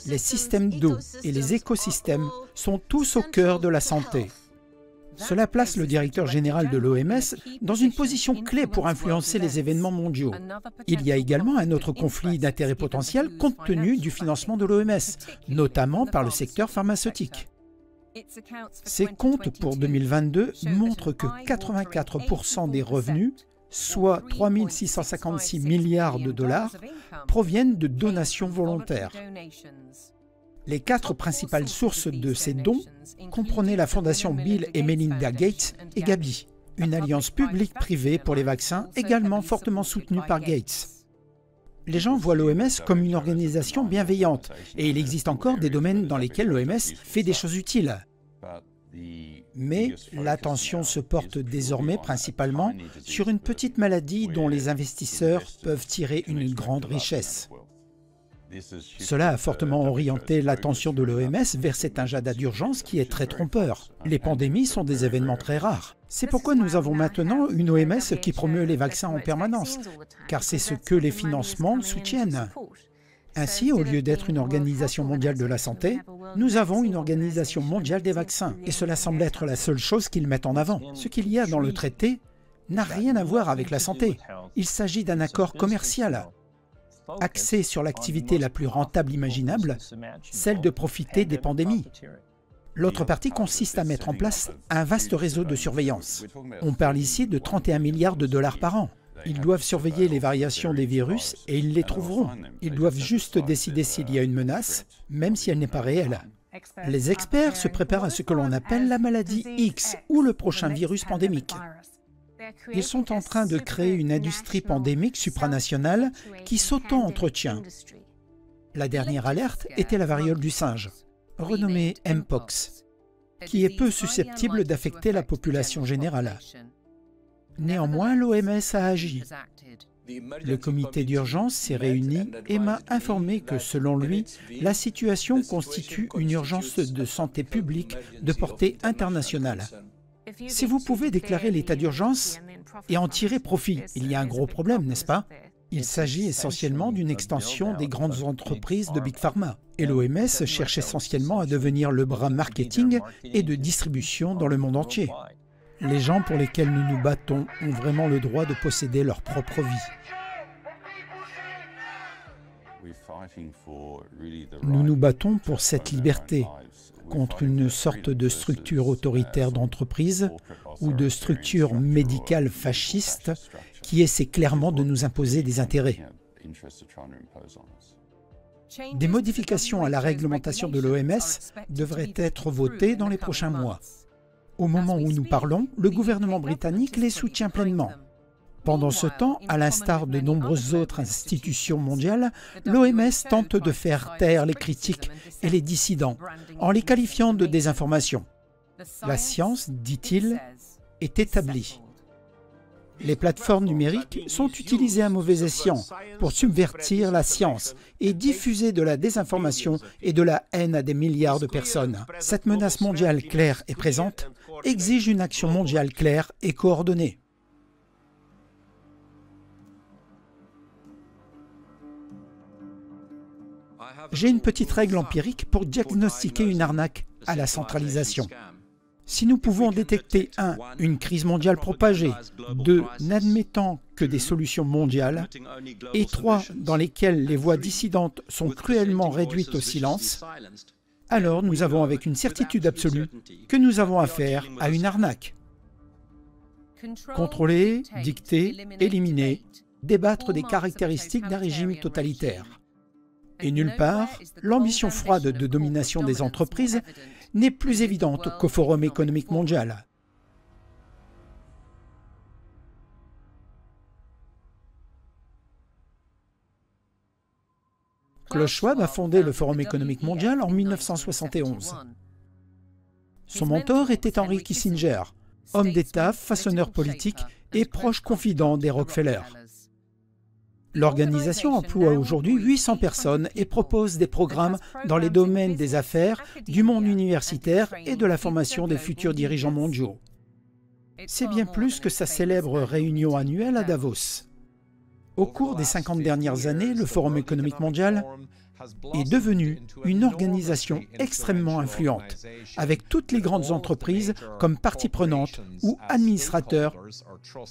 les systèmes d'eau et les écosystèmes sont tous au cœur de la santé. Cela place le directeur général de l'OMS dans une position clé pour influencer les événements mondiaux. Il y a également un autre conflit d'intérêts potentiel compte tenu du financement de l'OMS, notamment par le secteur pharmaceutique. Ses comptes pour 2022 montrent que 84% des revenus, soit 3 656 milliards de dollars, proviennent de donations volontaires. Les 4 principales sources de ces dons comprenaient la fondation Bill et Melinda Gates et Gavi, une alliance publique-privée pour les vaccins également fortement soutenue par Gates. Les gens voient l'OMS comme une organisation bienveillante et il existe encore des domaines dans lesquels l'OMS fait des choses utiles. Mais l'attention se porte désormais principalement sur une petite maladie dont les investisseurs peuvent tirer une grande richesse. Cela a fortement orienté l'attention de l'OMS vers cet agenda d'urgence qui est très trompeur. Les pandémies sont des événements très rares. C'est pourquoi nous avons maintenant une OMS qui promeut les vaccins en permanence, car c'est ce que les financements soutiennent. Ainsi, au lieu d'être une organisation mondiale de la santé, nous avons une organisation mondiale des vaccins, et cela semble être la seule chose qu'ils mettent en avant. Ce qu'il y a dans le traité n'a rien à voir avec la santé. Il s'agit d'un accord commercial, axé sur l'activité la plus rentable imaginable, celle de profiter des pandémies. L'autre partie consiste à mettre en place un vaste réseau de surveillance. On parle ici de 31 milliards de dollars par an. Ils doivent surveiller les variations des virus et ils les trouveront. Ils doivent juste décider s'il y a une menace, même si elle n'est pas réelle. Les experts se préparent à ce que l'on appelle la maladie X ou le prochain virus pandémique. Ils sont en train de créer une industrie pandémique supranationale qui s'auto-entretient. La dernière alerte était la variole du singe, renommée Mpox, qui est peu susceptible d'affecter la population générale. Néanmoins, l'OMS a agi. Le comité d'urgence s'est réuni et m'a informé que, selon lui, la situation constitue une urgence de santé publique de portée internationale. Si vous pouvez déclarer l'état d'urgence et en tirer profit, il y a un gros problème, n'est-ce pas? Il s'agit essentiellement d'une extension des grandes entreprises de Big Pharma. Et l'OMS cherche essentiellement à devenir le bras marketing et de distribution dans le monde entier. Les gens pour lesquels nous nous battons ont vraiment le droit de posséder leur propre vie. Nous nous battons pour cette liberté, contre une sorte de structure autoritaire d'entreprise ou de structure médicale fasciste qui essaie clairement de nous imposer des intérêts. Des modifications à la réglementation de l'OMS devraient être votées dans les prochains mois. Au moment où nous parlons, le gouvernement britannique les soutient pleinement. Pendant ce temps, à l'instar de nombreuses autres institutions mondiales, l'OMS tente de faire taire les critiques et les dissidents en les qualifiant de désinformation. La science, dit-il, est établie. Les plateformes numériques sont utilisées à mauvais escient pour subvertir la science et diffuser de la désinformation et de la haine à des milliards de personnes. Cette menace mondiale claire et présente exige une action mondiale claire et coordonnée. J'ai une petite règle empirique pour diagnostiquer une arnaque à la centralisation. Si nous pouvons détecter 1. Une crise mondiale propagée, 2. N'admettant que des solutions mondiales, et 3. Dans lesquelles les voix dissidentes sont cruellement réduites au silence, alors nous avons avec une certitude absolue que nous avons affaire à une arnaque. Contrôler, dicter, éliminer, débattre des caractéristiques d'un régime totalitaire. Et nulle part, l'ambition froide de domination des entreprises n'est plus évidente qu'au Forum économique mondial. Klaus Schwab a fondé le Forum économique mondial en 1971. Son mentor était Henry Kissinger, homme d'État, façonneur politique et proche confident des Rockefeller. L'organisation emploie aujourd'hui 800 personnes et propose des programmes dans les domaines des affaires, du monde universitaire et de la formation des futurs dirigeants mondiaux. C'est bien plus que sa célèbre réunion annuelle à Davos. Au cours des 50 dernières années, le Forum économique mondial est devenu une organisation extrêmement influente, avec toutes les grandes entreprises comme parties prenantes ou administrateurs,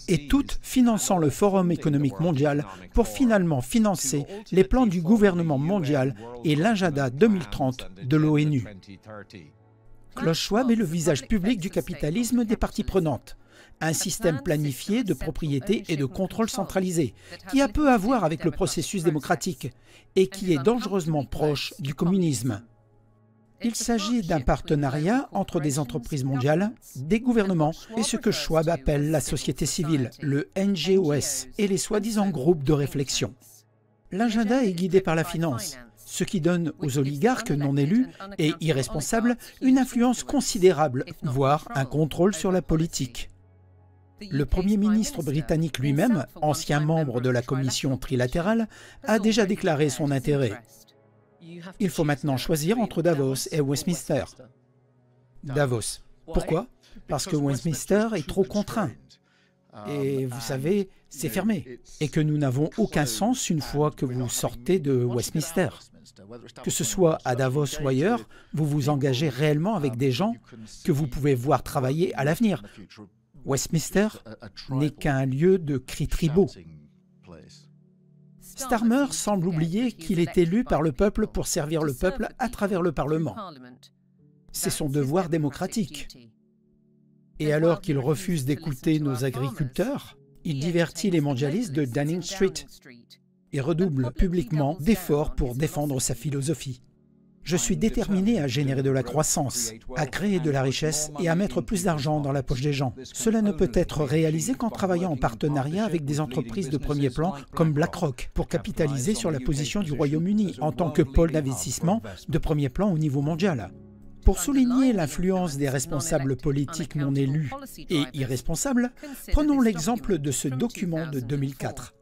et toutes finançant le Forum économique mondial pour finalement financer les plans du gouvernement mondial et l'agenda 2030 de l'ONU. Klaus Schwab est le visage public du capitalisme des parties prenantes. Un système planifié de propriété et de contrôle centralisé, qui a peu à voir avec le processus démocratique et qui est dangereusement proche du communisme. Il s'agit d'un partenariat entre des entreprises mondiales, des gouvernements et ce que Schwab appelle la société civile, le NGOS, et les soi-disant groupes de réflexion. L'agenda est guidé par la finance, ce qui donne aux oligarques non élus et irresponsables une influence considérable, voire un contrôle sur la politique. Le Premier ministre britannique lui-même, ancien membre de la commission trilatérale, a déjà déclaré son intérêt. Il faut maintenant choisir entre Davos et Westminster. Davos. Pourquoi? Parce que Westminster est trop contraint. Et vous savez, c'est fermé. Et que nous n'avons aucun sens une fois que vous sortez de Westminster. Que ce soit à Davos ou ailleurs, vous vous engagez réellement avec des gens que vous pouvez voir travailler à l'avenir. Westminster n'est qu'un lieu de cris tribaux. Starmer semble oublier qu'il est élu par le peuple pour servir le peuple à travers le Parlement. C'est son devoir démocratique. Et alors qu'il refuse d'écouter nos agriculteurs, il divertit les mondialistes de Downing Street et redouble publiquement d'efforts pour défendre sa philosophie. Je suis déterminé à générer de la croissance, à créer de la richesse et à mettre plus d'argent dans la poche des gens. Cela ne peut être réalisé qu'en travaillant en partenariat avec des entreprises de premier plan comme BlackRock pour capitaliser sur la position du Royaume-Uni en tant que pôle d'investissement de premier plan au niveau mondial. Pour souligner l'influence des responsables politiques non élus et irresponsables, prenons l'exemple de ce document de 2004.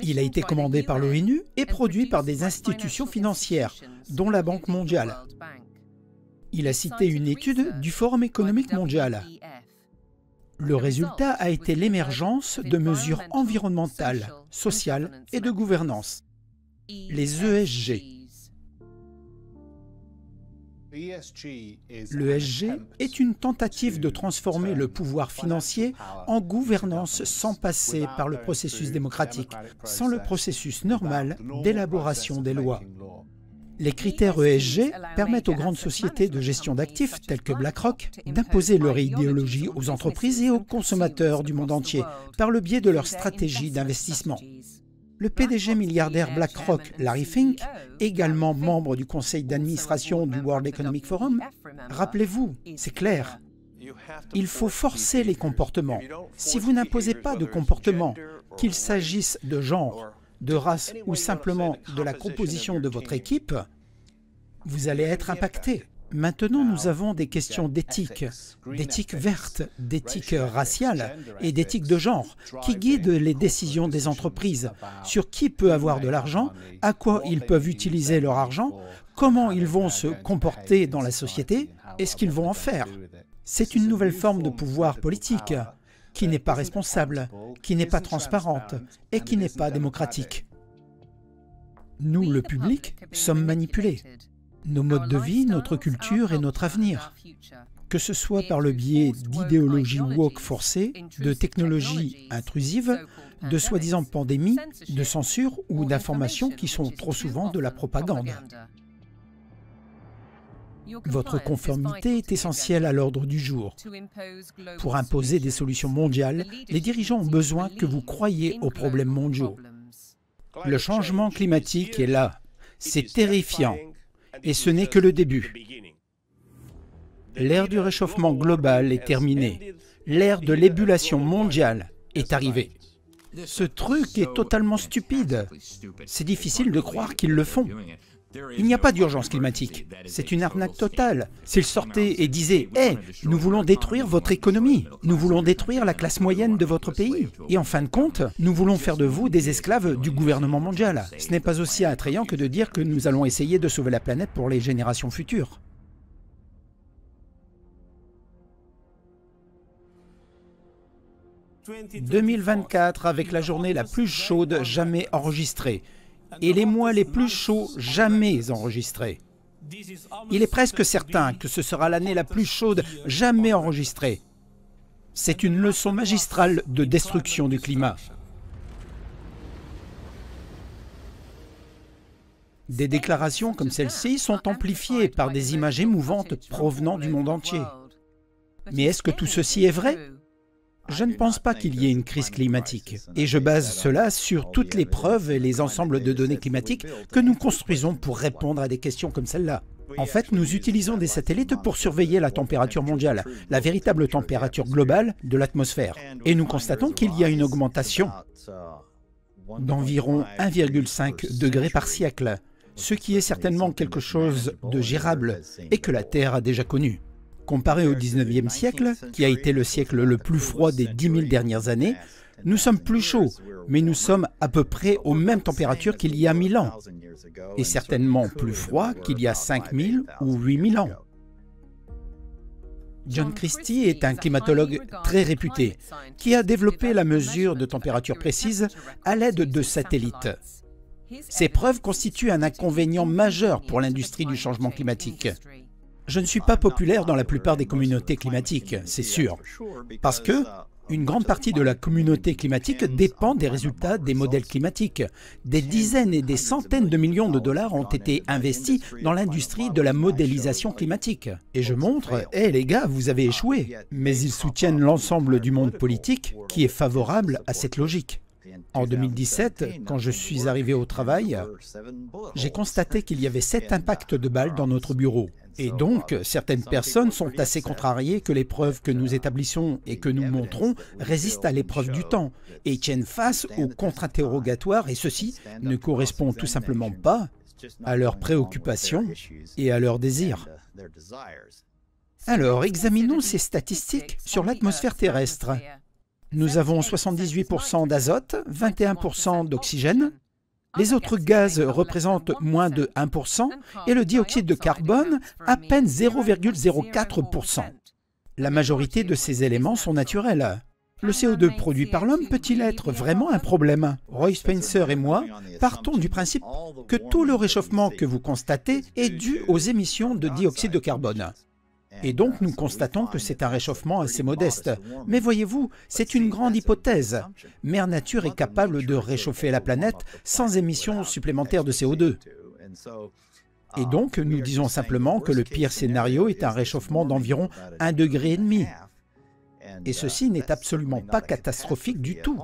Il a été commandé par l'ONU et produit par des institutions financières, dont la Banque mondiale. Il a cité une étude du Forum économique mondial. Le résultat a été l'émergence de mesures environnementales, sociales et de gouvernance, les ESG. L'ESG est une tentative de transformer le pouvoir financier en gouvernance sans passer par le processus démocratique, sans le processus normal d'élaboration des lois. Les critères ESG permettent aux grandes sociétés de gestion d'actifs, telles que BlackRock, d'imposer leur idéologie aux entreprises et aux consommateurs du monde entier par le biais de leur stratégie d'investissement. Le PDG milliardaire BlackRock, Larry Fink, également membre du conseil d'administration du World Economic Forum, rappelez-vous, c'est clair, il faut forcer les comportements. Si vous n'imposez pas de comportement, qu'il s'agisse de genre, de race ou simplement de la composition de votre équipe, vous allez être impacté. Maintenant, nous avons des questions d'éthique verte, d'éthique raciale et d'éthique de genre, qui guident les décisions des entreprises sur qui peut avoir de l'argent, à quoi ils peuvent utiliser leur argent, comment ils vont se comporter dans la société et ce qu'ils vont en faire. C'est une nouvelle forme de pouvoir politique qui n'est pas responsable, qui n'est pas transparente et qui n'est pas démocratique. Nous, le public, sommes manipulés. Nos modes de vie, notre culture et notre avenir, que ce soit par le biais d'idéologies woke forcées, de technologies intrusives, de soi-disant pandémies, de censure ou d'informations qui sont trop souvent de la propagande. Votre conformité est essentielle à l'ordre du jour. Pour imposer des solutions mondiales, les dirigeants ont besoin que vous croyiez aux problèmes mondiaux. Le changement climatique est là. C'est terrifiant. Et ce n'est que le début. L'ère du réchauffement global est terminée. L'ère de l'ébullition mondiale est arrivée. Ce truc est totalement stupide. C'est difficile de croire qu'ils le font. Il n'y a pas d'urgence climatique. C'est une arnaque totale. S'ils sortaient et disaient « Hey, nous voulons détruire votre économie. Nous voulons détruire la classe moyenne de votre pays. Et en fin de compte, nous voulons faire de vous des esclaves du gouvernement mondial. » Ce n'est pas aussi attrayant que de dire que nous allons essayer de sauver la planète pour les générations futures. « 2024 avec la journée la plus chaude jamais enregistrée. Et les mois les plus chauds jamais enregistrés. Il est presque certain que ce sera l'année la plus chaude jamais enregistrée. C'est une leçon magistrale de destruction du climat. Des déclarations comme celle-ci sont amplifiées par des images émouvantes provenant du monde entier. Mais est-ce que tout ceci est vrai ? Je ne pense pas qu'il y ait une crise climatique, et je base cela sur toutes les preuves et les ensembles de données climatiques que nous construisons pour répondre à des questions comme celle-là. En fait, nous utilisons des satellites pour surveiller la température mondiale, la véritable température globale de l'atmosphère. Et nous constatons qu'il y a une augmentation d'environ 1,5 degrés par siècle, ce qui est certainement quelque chose de gérable et que la Terre a déjà connu. Comparé au 19e siècle, qui a été le siècle le plus froid des 10 000 dernières années, nous sommes plus chauds, mais nous sommes à peu près aux mêmes températures qu'il y a 1000 ans, et certainement plus froid qu'il y a 5000 ou 8000 ans. John Christie est un climatologue très réputé, qui a développé la mesure de température précise à l'aide de satellites. Ces preuves constituent un inconvénient majeur pour l'industrie du changement climatique. Je ne suis pas populaire dans la plupart des communautés climatiques, c'est sûr, parce que une grande partie de la communauté climatique dépend des résultats des modèles climatiques. Des dizaines et des centaines de millions de dollars ont été investis dans l'industrie de la modélisation climatique. Et je montre, « Hey les gars, vous avez échoué !» Mais ils soutiennent l'ensemble du monde politique qui est favorable à cette logique. En 2017, quand je suis arrivé au travail, j'ai constaté qu'il y avait 7 impacts de balles dans notre bureau. Et donc, certaines personnes sont assez contrariées que les preuves que nous établissons et que nous montrons résistent à l'épreuve du temps et tiennent face aux contre-interrogatoires, et ceci ne correspond tout simplement pas à leurs préoccupations et à leurs désirs. Alors, examinons ces statistiques sur l'atmosphère terrestre. Nous avons 78% d'azote, 21% d'oxygène. Les autres gaz représentent moins de 1% et le dioxyde de carbone à peine 0,04%. La majorité de ces éléments sont naturels. Le CO2 produit par l'homme peut-il être vraiment un problème? Roy Spencer et moi partons du principe que tout le réchauffement que vous constatez est dû aux émissions de dioxyde de carbone. Et donc nous constatons que c'est un réchauffement assez modeste. Mais voyez-vous, c'est une grande hypothèse. Mère Nature est capable de réchauffer la planète sans émissions supplémentaires de CO2. Et donc nous disons simplement que le pire scénario est un réchauffement d'environ 1,5 degré. Et ceci n'est absolument pas catastrophique du tout.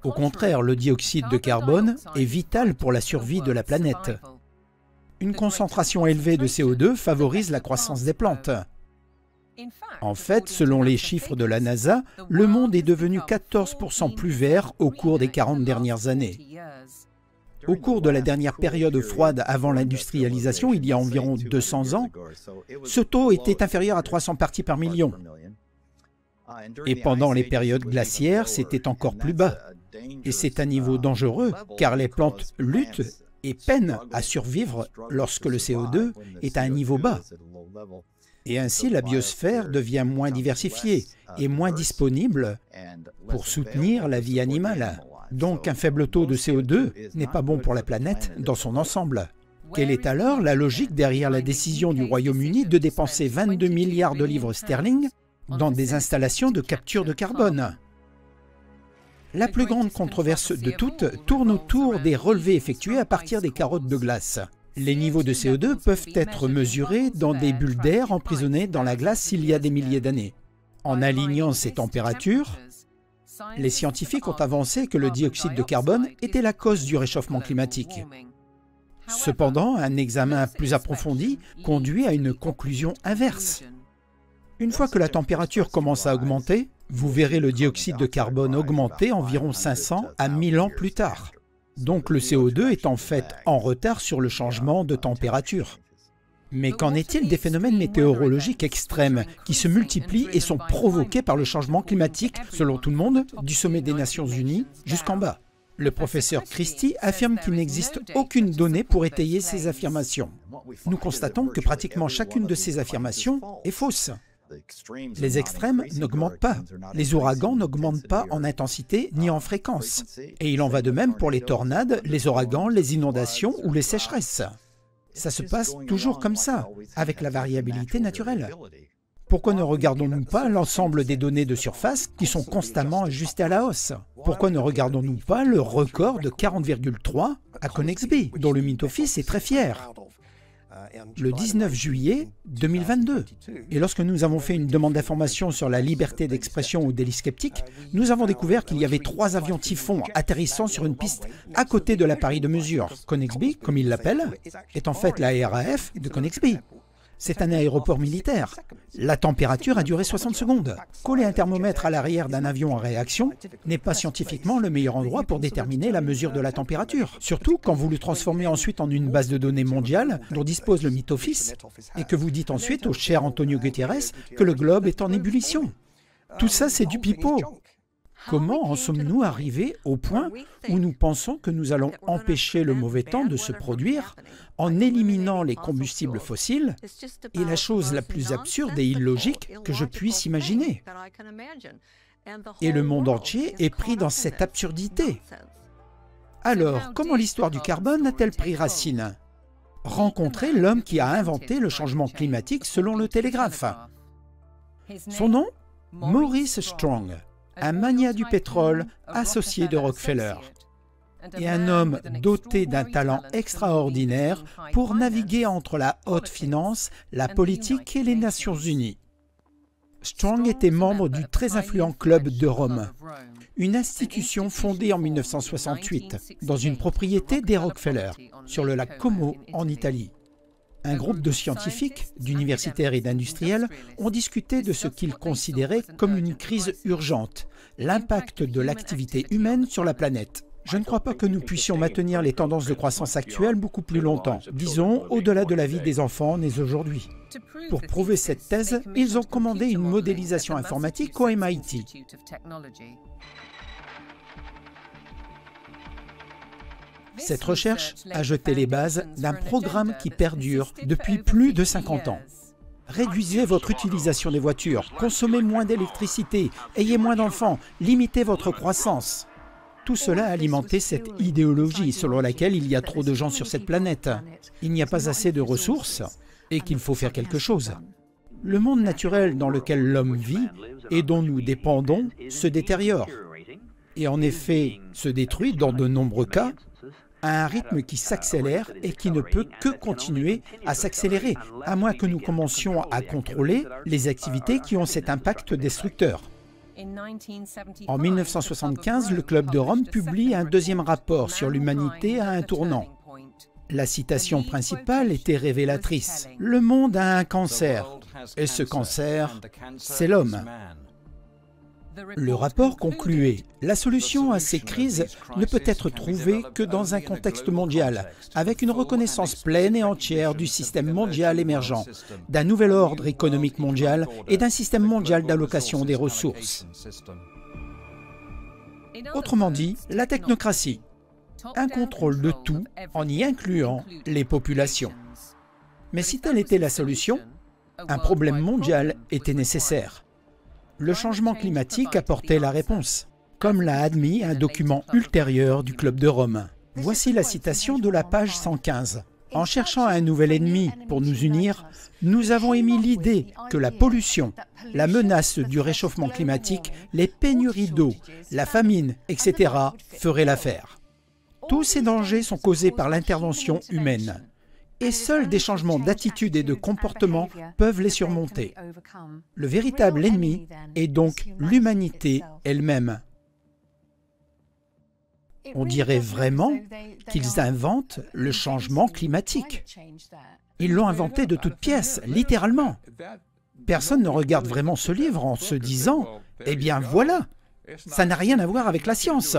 Au contraire, le dioxyde de carbone est vital pour la survie de la planète. Une concentration élevée de CO2 favorise la croissance des plantes. En fait, selon les chiffres de la NASA, le monde est devenu 14% plus vert au cours des 40 dernières années. Au cours de la dernière période froide avant l'industrialisation, il y a environ 200 ans, ce taux était inférieur à 300 parties par million. Et pendant les périodes glaciaires, c'était encore plus bas. Et c'est un niveau dangereux, car les plantes luttent et peinent à survivre lorsque le CO2 est à un niveau bas. Et ainsi, la biosphère devient moins diversifiée et moins disponible pour soutenir la vie animale. Donc un faible taux de CO2 n'est pas bon pour la planète dans son ensemble. Quelle est alors la logique derrière la décision du Royaume-Uni de dépenser 22 milliards de livres sterling dans des installations de capture de carbone? La plus grande controverse de toutes tourne autour des relevés effectués à partir des carottes de glace. Les niveaux de CO2 peuvent être mesurés dans des bulles d'air emprisonnées dans la glace il y a des milliers d'années. En alignant ces températures, les scientifiques ont avancé que le dioxyde de carbone était la cause du réchauffement climatique. Cependant, un examen plus approfondi conduit à une conclusion inverse. Une fois que la température commence à augmenter, vous verrez le dioxyde de carbone augmenter environ 500 à 1000 ans plus tard. Donc le CO2 est en fait en retard sur le changement de température. Mais qu'en est-il des phénomènes météorologiques extrêmes qui se multiplient et sont provoqués par le changement climatique, selon tout le monde, du sommet des Nations Unies jusqu'en bas? Le professeur Christie affirme qu'il n'existe aucune donnée pour étayer ces affirmations. Nous constatons que pratiquement chacune de ces affirmations est fausse. Les extrêmes n'augmentent pas. Les ouragans n'augmentent pas en intensité ni en fréquence. Et il en va de même pour les tornades, les ouragans, les inondations ou les sécheresses. Ça se passe toujours comme ça, avec la variabilité naturelle. Pourquoi ne regardons-nous pas l'ensemble des données de surface qui sont constamment ajustées à la hausse? Pourquoi ne regardons-nous pas le record de 40,3 à Connexby, dont le Mint Office est très fier, le 19 juillet 2022. Et lorsque nous avons fait une demande d'information sur la liberté d'expression au Daily Sceptic, nous avons découvert qu'il y avait 3 avions typhons atterrissant sur une piste à côté de l'appareil de mesure. Connexby, comme ils l'appellent, est en fait la RAF de Connexby. C'est un aéroport militaire. La température a duré 60 secondes. Coller un thermomètre à l'arrière d'un avion en réaction n'est pas scientifiquement le meilleur endroit pour déterminer la mesure de la température. Surtout quand vous le transformez ensuite en une base de données mondiale dont dispose le Mint Office et que vous dites ensuite au cher Antonio Guterres que le globe est en ébullition. Tout ça, c'est du pipeau. Comment en sommes-nous arrivés au point où nous pensons que nous allons empêcher le mauvais temps de se produire en éliminant les combustibles fossiles est la chose la plus absurde et illogique que je puisse imaginer. Et le monde entier est pris dans cette absurdité. Alors, comment l'histoire du carbone a-t-elle pris racine? Rencontrer l'homme qui a inventé le changement climatique selon le Télégraphe. Son nom? Maurice Strong. Un magnat du pétrole associé de Rockefeller, et un homme doté d'un talent extraordinaire pour naviguer entre la haute finance, la politique et les Nations Unies. Strong était membre du très influent Club de Rome, une institution fondée en 1968 dans une propriété des Rockefeller, sur le lac Como en Italie. Un groupe de scientifiques, d'universitaires et d'industriels ont discuté de ce qu'ils considéraient comme une crise urgente, l'impact de l'activité humaine sur la planète. Je ne crois pas que nous puissions maintenir les tendances de croissance actuelles beaucoup plus longtemps, disons au-delà de la vie des enfants nés aujourd'hui. Pour prouver cette thèse, ils ont commandé une modélisation informatique au MIT. Cette recherche a jeté les bases d'un programme qui perdure depuis plus de 50 ans. Réduisez votre utilisation des voitures, consommez moins d'électricité, ayez moins d'enfants, limitez votre croissance. Tout cela a alimenté cette idéologie selon laquelle il y a trop de gens sur cette planète, il n'y a pas assez de ressources et qu'il faut faire quelque chose. Le monde naturel dans lequel l'homme vit et dont nous dépendons se détériore et en effet se détruit dans de nombreux cas à un rythme qui s'accélère et qui ne peut que continuer à s'accélérer, à moins que nous commencions à contrôler les activités qui ont cet impact destructeur. En 1975, le Club de Rome publie un deuxième rapport sur l'humanité à un tournant. La citation principale était révélatrice. Le monde a un cancer, et ce cancer, c'est l'homme. Le rapport concluait « La solution à ces crises ne peut être trouvée que dans un contexte mondial, avec une reconnaissance pleine et entière du système mondial émergent, d'un nouvel ordre économique mondial et d'un système mondial d'allocation des ressources. » Autrement dit, la technocratie. Un contrôle de tout en y incluant les populations. Mais si telle était la solution, un problème mondial était nécessaire. Le changement climatique apportait la réponse, comme l'a admis un document ultérieur du Club de Rome. Voici la citation de la page 115. « En cherchant un nouvel ennemi pour nous unir, nous avons émis l'idée que la pollution, la menace du réchauffement climatique, les pénuries d'eau, la famine, etc. feraient l'affaire. Tous ces dangers sont causés par l'intervention humaine. Et seuls des changements d'attitude et de comportement peuvent les surmonter. Le véritable ennemi est donc l'humanité elle-même. On dirait vraiment qu'ils inventent le changement climatique. Ils l'ont inventé de toutes pièces, littéralement. Personne ne regarde vraiment ce livre en se disant « Eh bien voilà, ça n'a rien à voir avec la science.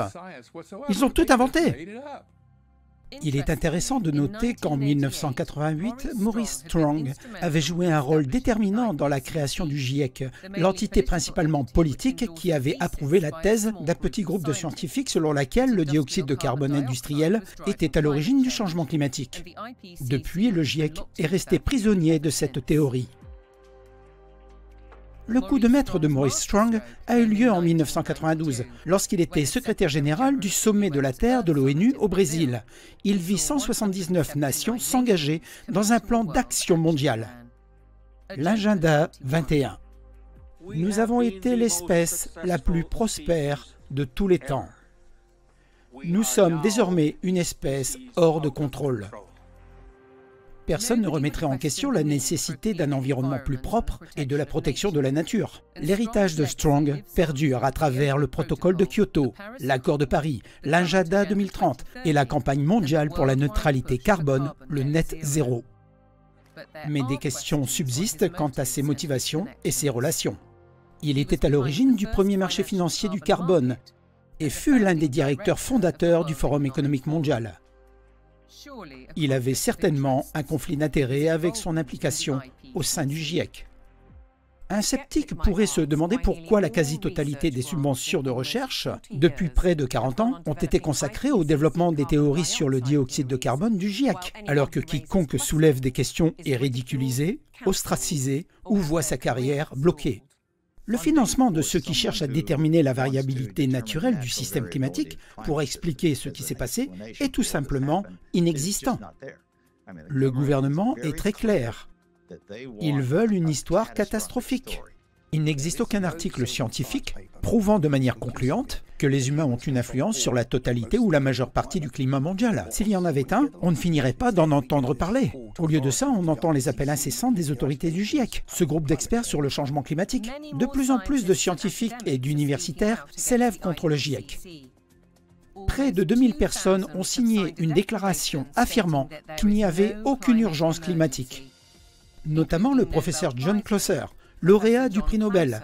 Ils ont tout inventé !» Il est intéressant de noter qu'en 1988, Maurice Strong avait joué un rôle déterminant dans la création du GIEC, l'entité principalement politique qui avait approuvé la thèse d'un petit groupe de scientifiques selon laquelle le dioxyde de carbone industriel était à l'origine du changement climatique. Depuis, le GIEC est resté prisonnier de cette théorie. Le coup de maître de Maurice Strong a eu lieu en 1992, lorsqu'il était secrétaire général du sommet de la Terre de l'ONU au Brésil. Il vit 179 nations s'engager dans un plan d'action mondial. L'Agenda 21. Nous avons été l'espèce la plus prospère de tous les temps. Nous sommes désormais une espèce hors de contrôle. Personne ne remettrait en question la nécessité d'un environnement plus propre et de la protection de la nature. L'héritage de Strong perdure à travers le protocole de Kyoto, l'accord de Paris, l'Agenda 2030 et la campagne mondiale pour la neutralité carbone, le net zéro. Mais des questions subsistent quant à ses motivations et ses relations. Il était à l'origine du premier marché financier du carbone et fut l'un des directeurs fondateurs du Forum économique mondial. Il avait certainement un conflit d'intérêts avec son implication au sein du GIEC. Un sceptique pourrait se demander pourquoi la quasi-totalité des subventions de recherche, depuis près de 40 ans, ont été consacrées au développement des théories sur le dioxyde de carbone du GIEC, alors que quiconque soulève des questions est ridiculisé, ostracisé ou voit sa carrière bloquée. Le financement de ceux qui cherchent à déterminer la variabilité naturelle du système climatique pour expliquer ce qui s'est passé est tout simplement inexistant. Le gouvernement est très clair. Ils veulent une histoire catastrophique. Il n'existe aucun article scientifique prouvant de manière concluante que les humains ont une influence sur la totalité ou la majeure partie du climat mondial. S'il y en avait un, on ne finirait pas d'en entendre parler. Au lieu de ça, on entend les appels incessants des autorités du GIEC, ce groupe d'experts sur le changement climatique. De plus en plus de scientifiques et d'universitaires s'élèvent contre le GIEC. Près de 2000 personnes ont signé une déclaration affirmant qu'il n'y avait aucune urgence climatique. Notamment le professeur John Clauser, lauréat du prix Nobel,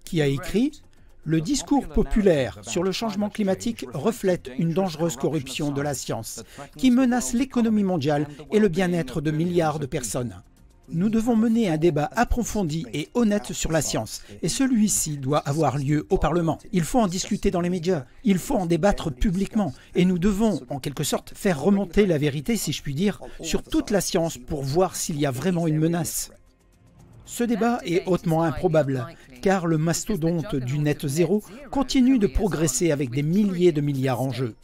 qui a écrit « Le discours populaire sur le changement climatique reflète une dangereuse corruption de la science qui menace l'économie mondiale et le bien-être de milliards de personnes. Nous devons mener un débat approfondi et honnête sur la science, et celui-ci doit avoir lieu au Parlement. Il faut en discuter dans les médias, il faut en débattre publiquement, et nous devons, en quelque sorte, faire remonter la vérité, si je puis dire, sur toute la science pour voir s'il y a vraiment une menace. » Ce débat est hautement improbable, car le mastodonte du net zéro continue de progresser avec des milliers de milliards en jeu.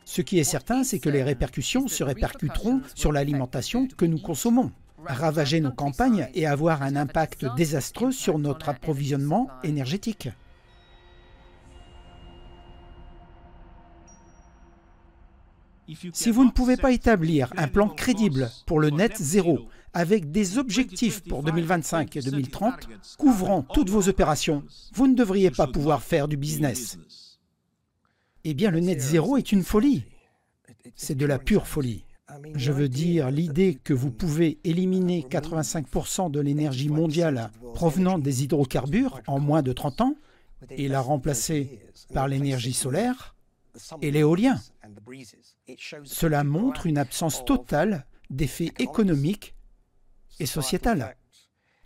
Ce qui est certain, c'est que les répercussions se répercuteront sur l'alimentation que nous consommons, ravager nos campagnes et avoir un impact désastreux sur notre approvisionnement énergétique. Si vous ne pouvez pas établir un plan crédible pour le net zéro, avec des objectifs pour 2025 et 2030, couvrant toutes vos opérations, vous ne devriez pas pouvoir faire du business. Eh bien, le net zéro est une folie. C'est de la pure folie. Je veux dire, l'idée que vous pouvez éliminer 85% de l'énergie mondiale provenant des hydrocarbures en moins de 30 ans et la remplacer par l'énergie solaire et l'éolien. Cela montre une absence totale d'effets économiques et sociétal.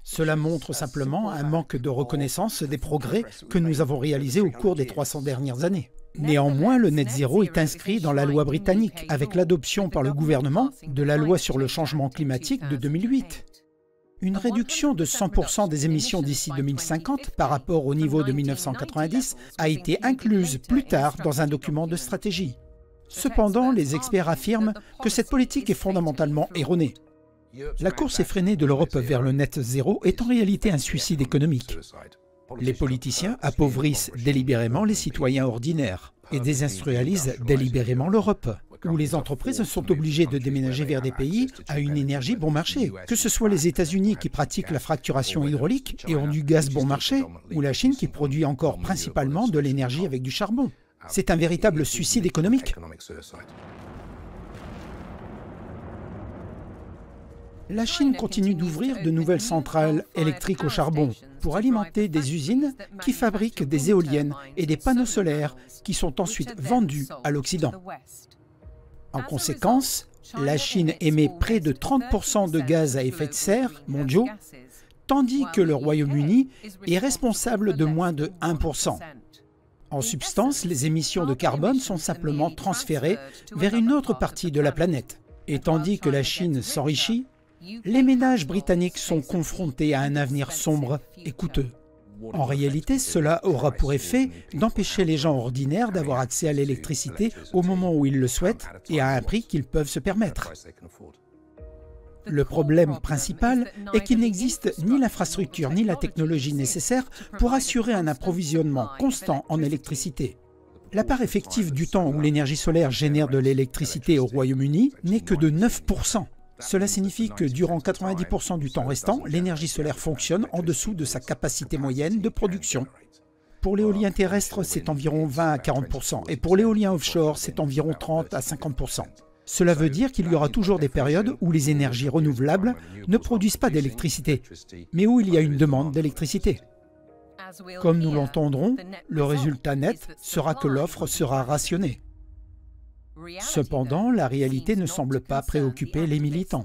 Cela montre simplement un manque de reconnaissance des progrès que nous avons réalisés au cours des 300 dernières années. Néanmoins, le net zéro est inscrit dans la loi britannique avec l'adoption par le gouvernement de la loi sur le changement climatique de 2008. Une réduction de 100% des émissions d'ici 2050 par rapport au niveau de 1990 a été incluse plus tard dans un document de stratégie. Cependant, les experts affirment que cette politique est fondamentalement erronée. La course effrénée de l'Europe vers le net zéro est en réalité un suicide économique. Les politiciens appauvrissent délibérément les citoyens ordinaires et désindustrialisent délibérément l'Europe. où les entreprises sont obligées de déménager vers des pays à une énergie bon marché, que ce soit les États-Unis qui pratiquent la fracturation hydraulique et ont du gaz bon marché, ou la Chine qui produit encore principalement de l'énergie avec du charbon. C'est un véritable suicide économique. La Chine continue d'ouvrir de nouvelles centrales électriques au charbon pour alimenter des usines qui fabriquent des éoliennes et des panneaux solaires qui sont ensuite vendus à l'Occident. En conséquence, la Chine émet près de 30% de gaz à effet de serre mondiaux, tandis que le Royaume-Uni est responsable de moins de 1%. En substance, les émissions de carbone sont simplement transférées vers une autre partie de la planète. Et tandis que la Chine s'enrichit, les ménages britanniques sont confrontés à un avenir sombre et coûteux. En réalité, cela aura pour effet d'empêcher les gens ordinaires d'avoir accès à l'électricité au moment où ils le souhaitent et à un prix qu'ils peuvent se permettre. Le problème principal est qu'il n'existe ni l'infrastructure ni la technologie nécessaire pour assurer un approvisionnement constant en électricité. La part effective du temps où l'énergie solaire génère de l'électricité au Royaume-Uni n'est que de 9%. Cela signifie que durant 90% du temps restant, l'énergie solaire fonctionne en dessous de sa capacité moyenne de production. Pour l'éolien terrestre, c'est environ 20 à 40%, et pour l'éolien offshore, c'est environ 30 à 50%. Cela veut dire qu'il y aura toujours des périodes où les énergies renouvelables ne produisent pas d'électricité, mais où il y a une demande d'électricité. Comme nous l'entendrons, le résultat net sera que l'offre sera rationnée. Cependant, la réalité ne semble pas préoccuper les militants.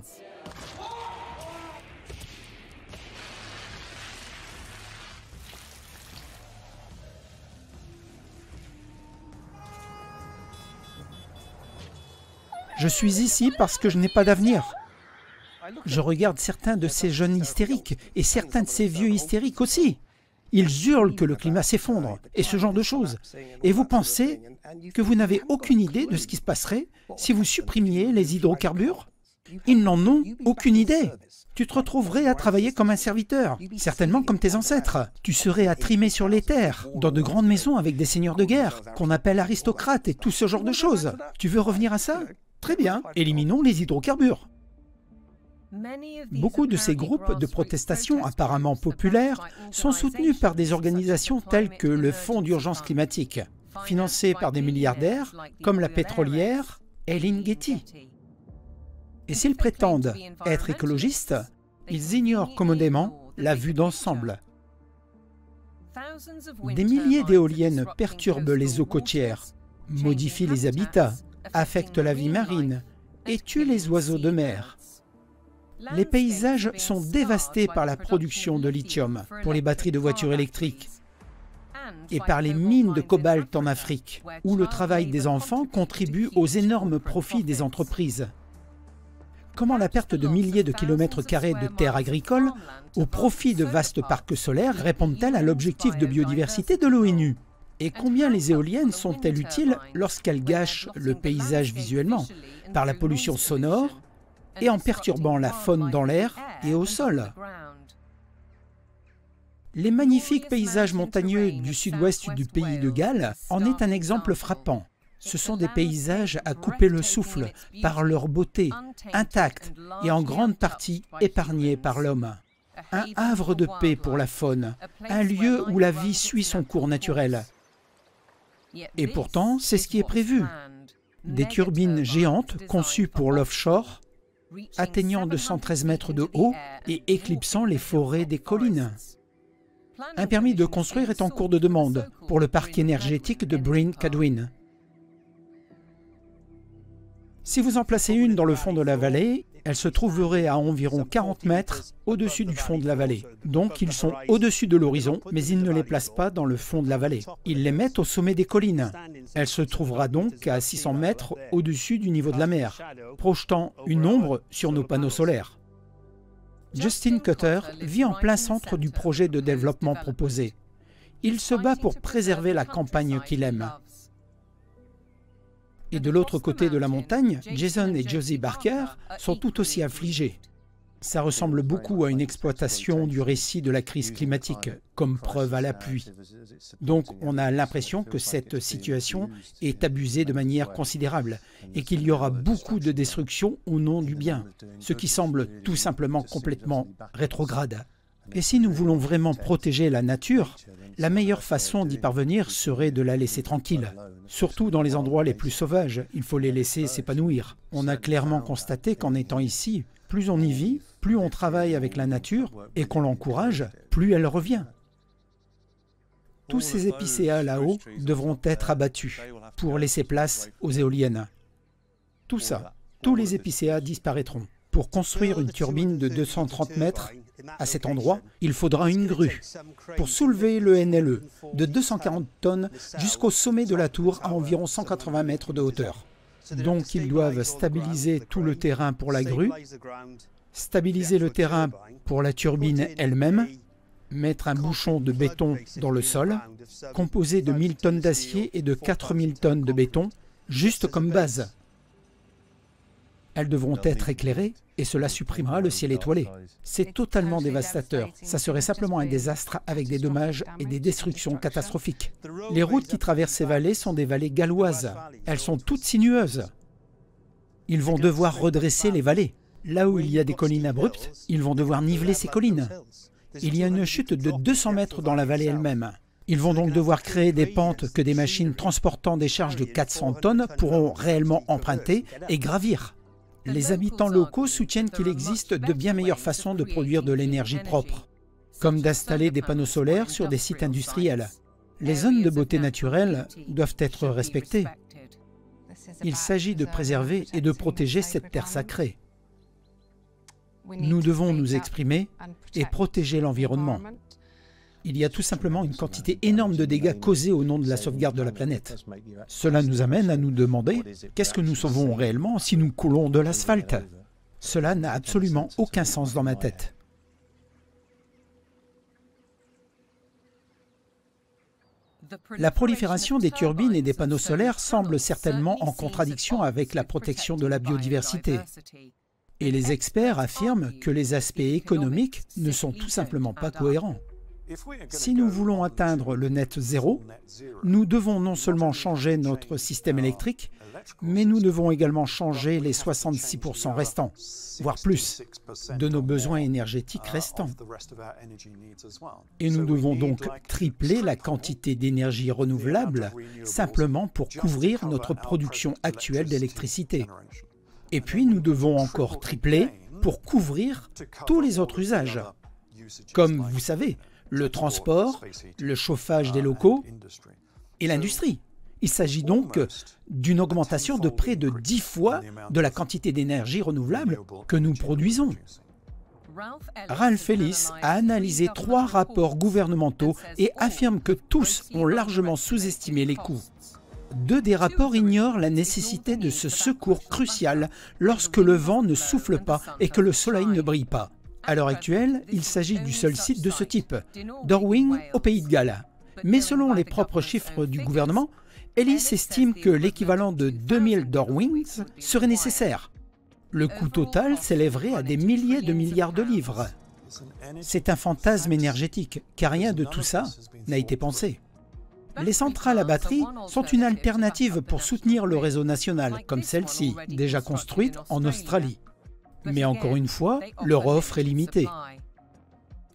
Je suis ici parce que je n'ai pas d'avenir. Je regarde certains de ces jeunes hystériques et certains de ces vieux hystériques aussi. Ils hurlent que le climat s'effondre et ce genre de choses. Et vous pensez que vous n'avez aucune idée de ce qui se passerait si vous supprimiez les hydrocarbures? Ils n'en ont aucune idée. Tu te retrouverais à travailler comme un serviteur, certainement comme tes ancêtres. Tu serais à trimer sur les terres, dans de grandes maisons avec des seigneurs de guerre, qu'on appelle aristocrates et tout ce genre de choses. Tu veux revenir à ça? Très bien, éliminons les hydrocarbures. Beaucoup de ces groupes de protestation apparemment populaires sont soutenus par des organisations telles que le Fonds d'urgence climatique, financé par des milliardaires comme la pétrolière Helen Getty. Et s'ils prétendent être écologistes, ils ignorent commodément la vue d'ensemble. Des milliers d'éoliennes perturbent les eaux côtières, modifient les habitats, affectent la vie marine et tuent les oiseaux de mer. Les paysages sont dévastés par la production de lithium pour les batteries de voitures électriques et par les mines de cobalt en Afrique, où le travail des enfants contribue aux énormes profits des entreprises. Comment la perte de milliers de kilomètres carrés de terres agricoles au profit de vastes parcs solaires répondent-elles à l'objectif de biodiversité de l'ONU? Et combien les éoliennes sont-elles utiles lorsqu'elles gâchent le paysage visuellement, par la pollution sonore et en perturbant la faune dans l'air et au sol? Les magnifiques paysages montagneux du sud-ouest du pays de Galles en est un exemple frappant. Ce sont des paysages à couper le souffle par leur beauté, intacts et en grande partie épargnés par l'homme. Un havre de paix pour la faune, un lieu où la vie suit son cours naturel. Et pourtant, c'est ce qui est prévu. Des turbines géantes conçues pour l'offshore, atteignant 213 mètres de haut et éclipsant les forêts des collines. Un permis de construire est en cours de demande pour le parc énergétique de Bryn Cadwyn. Si vous en placez une dans le fond de la vallée, elle se trouverait à environ 40 mètres au-dessus du fond de la vallée. Donc ils sont au-dessus de l'horizon, mais ils ne les placent pas dans le fond de la vallée. Ils les mettent au sommet des collines. Elle se trouvera donc à 600 mètres au-dessus du niveau de la mer, projetant une ombre sur nos panneaux solaires. Justin Cutter vit en plein centre du projet de développement proposé. Il se bat pour préserver la campagne qu'il aime. Et de l'autre côté de la montagne, Jason et Josie Barker sont tout aussi affligés. Ça ressemble beaucoup à une exploitation du récit de la crise climatique, comme preuve à l'appui. Donc on a l'impression que cette situation est abusée de manière considérable et qu'il y aura beaucoup de destruction au nom du bien, ce qui semble tout simplement complètement rétrograde. Et si nous voulons vraiment protéger la nature, la meilleure façon d'y parvenir serait de la laisser tranquille. Surtout dans les endroits les plus sauvages, il faut les laisser s'épanouir. On a clairement constaté qu'en étant ici, plus on y vit, plus on travaille avec la nature et qu'on l'encourage, plus elle revient. Tous ces épicéas là-haut devront être abattus pour laisser place aux éoliennes. Tout ça, tous les épicéas disparaîtront. Pour construire une turbine de 230 mètres à cet endroit, il faudra une grue pour soulever le NLE de 240 tonnes jusqu'au sommet de la tour à environ 180 mètres de hauteur. Donc ils doivent stabiliser tout le terrain pour la grue, stabiliser le terrain pour la turbine elle-même, mettre un bouchon de béton dans le sol, composé de 1000 tonnes d'acier et de 4000 tonnes de béton, juste comme base. Elles devront être éclairées et cela supprimera le ciel étoilé. C'est totalement dévastateur. Ça serait simplement un désastre avec des dommages et des destructions catastrophiques. Les routes qui traversent ces vallées sont des vallées galloises. Elles sont toutes sinueuses. Ils vont devoir redresser les vallées. Là où il y a des collines abruptes, ils vont devoir niveler ces collines. Il y a une chute de 200 mètres dans la vallée elle-même. Ils vont donc devoir créer des pentes que des machines transportant des charges de 400 tonnes pourront réellement emprunter et gravir. Les habitants locaux soutiennent qu'il existe de bien meilleures façons de produire de l'énergie propre, comme d'installer des panneaux solaires sur des sites industriels. Les zones de beauté naturelle doivent être respectées. Il s'agit de préserver et de protéger cette terre sacrée. Nous devons nous exprimer et protéger l'environnement. Il y a tout simplement une quantité énorme de dégâts causés au nom de la sauvegarde de la planète. Cela nous amène à nous demander qu'est-ce que nous sauvons réellement si nous coulons de l'asphalte. Cela n'a absolument aucun sens dans ma tête. La prolifération des turbines et des panneaux solaires semble certainement en contradiction avec la protection de la biodiversité. Et les experts affirment que les aspects économiques ne sont tout simplement pas cohérents. Si nous voulons atteindre le net zéro, nous devons non seulement changer notre système électrique, mais nous devons également changer les 66% restants, voire plus, de nos besoins énergétiques restants. Et nous devons donc tripler la quantité d'énergie renouvelable simplement pour couvrir notre production actuelle d'électricité. Et puis nous devons encore tripler pour couvrir tous les autres usages. Comme vous savez, le transport, le chauffage des locaux et l'industrie. Il s'agit donc d'une augmentation de près de 10 fois de la quantité d'énergie renouvelable que nous produisons. Ralph Ellis a analysé 3 rapports gouvernementaux et affirme que tous ont largement sous-estimé les coûts. 2 des rapports ignorent la nécessité de ce secours crucial lorsque le vent ne souffle pas et que le soleil ne brille pas. À l'heure actuelle, il s'agit du seul site de ce type, Dorwing au Pays de Galles. Mais selon les propres chiffres du gouvernement, Ellis estime que l'équivalent de 2000 Dorwings serait nécessaire. Le coût total s'élèverait à des milliers de milliards de livres. C'est un fantasme énergétique, car rien de tout ça n'a été pensé. Les centrales à batterie sont une alternative pour soutenir le réseau national, comme celle-ci, déjà construite en Australie. Mais encore une fois, leur offre est limitée.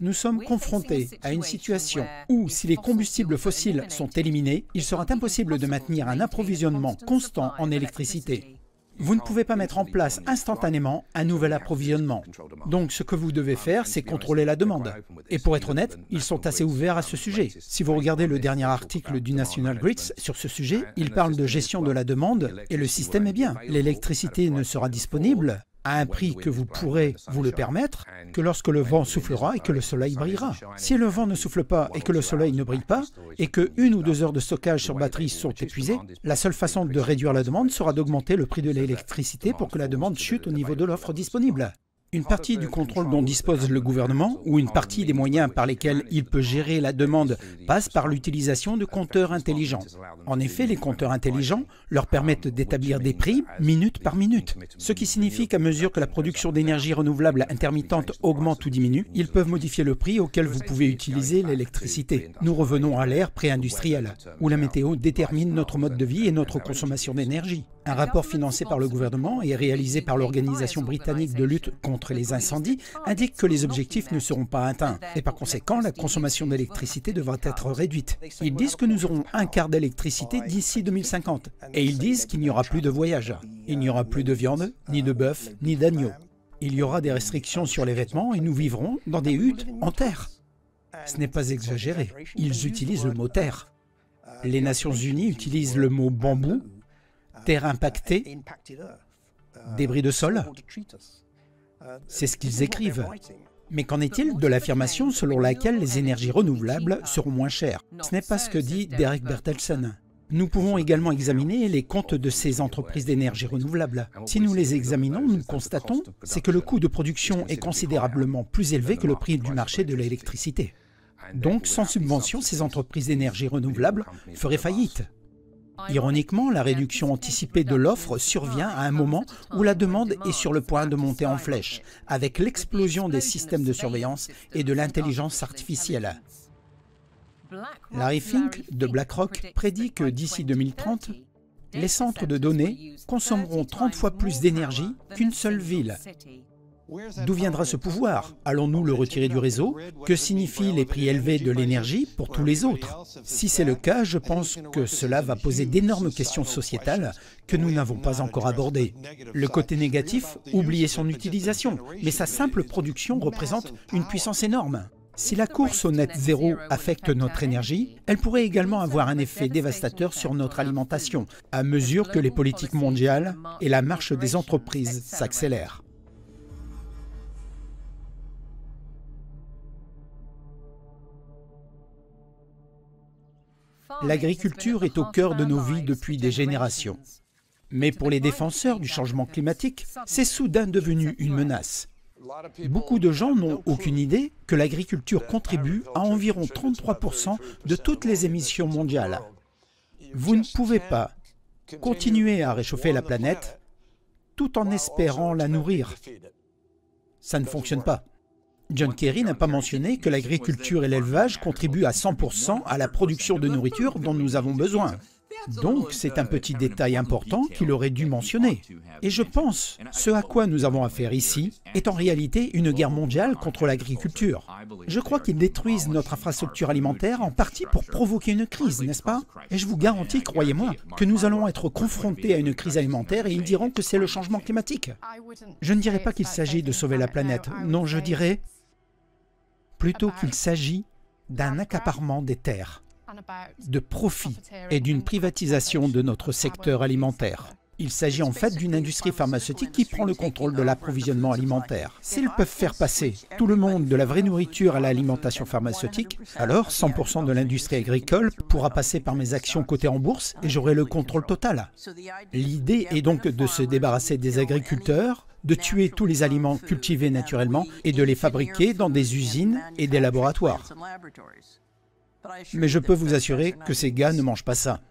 Nous sommes confrontés à une situation où, si les combustibles fossiles sont éliminés, il sera impossible de maintenir un approvisionnement constant en électricité. Vous ne pouvez pas mettre en place instantanément un nouvel approvisionnement. Donc ce que vous devez faire, c'est contrôler la demande. Et pour être honnête, ils sont assez ouverts à ce sujet. Si vous regardez le dernier article du National Grids sur ce sujet, il parle de gestion de la demande et le système est bien. L'électricité ne sera disponible à un prix que vous pourrez vous le permettre que lorsque le vent soufflera et que le soleil brillera. Si le vent ne souffle pas et que le soleil ne brille pas, et que 1 ou 2 heures de stockage sur batterie sont épuisées, la seule façon de réduire la demande sera d'augmenter le prix de l'électricité pour que la demande chute au niveau de l'offre disponible. Une partie du contrôle dont dispose le gouvernement ou une partie des moyens par lesquels il peut gérer la demande passe par l'utilisation de compteurs intelligents. En effet, les compteurs intelligents leur permettent d'établir des prix minute par minute, ce qui signifie qu'à mesure que la production d'énergie renouvelable intermittente augmente ou diminue, ils peuvent modifier le prix auquel vous pouvez utiliser l'électricité. Nous revenons à l'ère pré-industrielle, où la météo détermine notre mode de vie et notre consommation d'énergie. Un rapport financé par le gouvernement et réalisé par l'Organisation britannique de lutte contre les incendies indique que les objectifs ne seront pas atteints et par conséquent la consommation d'électricité devra être réduite. Ils disent que nous aurons un quart d'électricité d'ici 2050 et ils disent qu'il n'y aura plus de voyage. Il n'y aura plus de viande, ni de bœuf, ni d'agneau. Il y aura des restrictions sur les vêtements et nous vivrons dans des huttes en terre. Ce n'est pas exagéré, ils utilisent le mot terre. Les Nations Unies utilisent le mot bambou, terre impactée, débris de sol. C'est ce qu'ils écrivent. Mais qu'en est-il de l'affirmation selon laquelle les énergies renouvelables seront moins chères? Ce n'est pas ce que dit Derek Bertelsen. Nous pouvons également examiner les comptes de ces entreprises d'énergie renouvelable. Si nous les examinons, nous constatons c'est que le coût de production est considérablement plus élevé que le prix du marché de l'électricité. Donc, sans subvention, ces entreprises d'énergie renouvelable feraient faillite. Ironiquement, la réduction anticipée de l'offre survient à un moment où la demande est sur le point de monter en flèche, avec l'explosion des systèmes de surveillance et de l'intelligence artificielle. Larry Fink de BlackRock prédit que d'ici 2030, les centres de données consommeront 30 fois plus d'énergie qu'une seule ville. D'où viendra ce pouvoir? Allons-nous le retirer du réseau? Que signifient les prix élevés de l'énergie pour tous les autres? Si c'est le cas, je pense que cela va poser d'énormes questions sociétales que nous n'avons pas encore abordées. Le côté négatif, oubliez son utilisation, mais sa simple production représente une puissance énorme. Si la course au net zéro affecte notre énergie, elle pourrait également avoir un effet dévastateur sur notre alimentation, à mesure que les politiques mondiales et la marche des entreprises s'accélèrent. L'agriculture est au cœur de nos vies depuis des générations. Mais pour les défenseurs du changement climatique, c'est soudain devenu une menace. Beaucoup de gens n'ont aucune idée que l'agriculture contribue à environ 33% de toutes les émissions mondiales. Vous ne pouvez pas continuer à réchauffer la planète tout en espérant la nourrir. Ça ne fonctionne pas. John Kerry n'a pas mentionné que l'agriculture et l'élevage contribuent à 100% à la production de nourriture dont nous avons besoin. Donc, c'est un petit détail important qu'il aurait dû mentionner. Et je pense, ce à quoi nous avons affaire ici est en réalité une guerre mondiale contre l'agriculture. Je crois qu'ils détruisent notre infrastructure alimentaire en partie pour provoquer une crise, n'est-ce pas? Et je vous garantis, croyez-moi, que nous allons être confrontés à une crise alimentaire et ils diront que c'est le changement climatique. Je ne dirais pas qu'il s'agit de sauver la planète, non, je dirais plutôt qu'il s'agit d'un accaparement des terres, de profit et d'une privatisation de notre secteur alimentaire. Il s'agit en fait d'une industrie pharmaceutique qui prend le contrôle de l'approvisionnement alimentaire. S'ils peuvent faire passer tout le monde de la vraie nourriture à l'alimentation pharmaceutique, alors 100% de l'industrie agricole pourra passer par mes actions cotées en bourse et j'aurai le contrôle total. L'idée est donc de se débarrasser des agriculteurs, de tuer tous les aliments cultivés naturellement et de les fabriquer dans des usines et des laboratoires. Mais je peux vous assurer que ces gars ne mangent pas ça.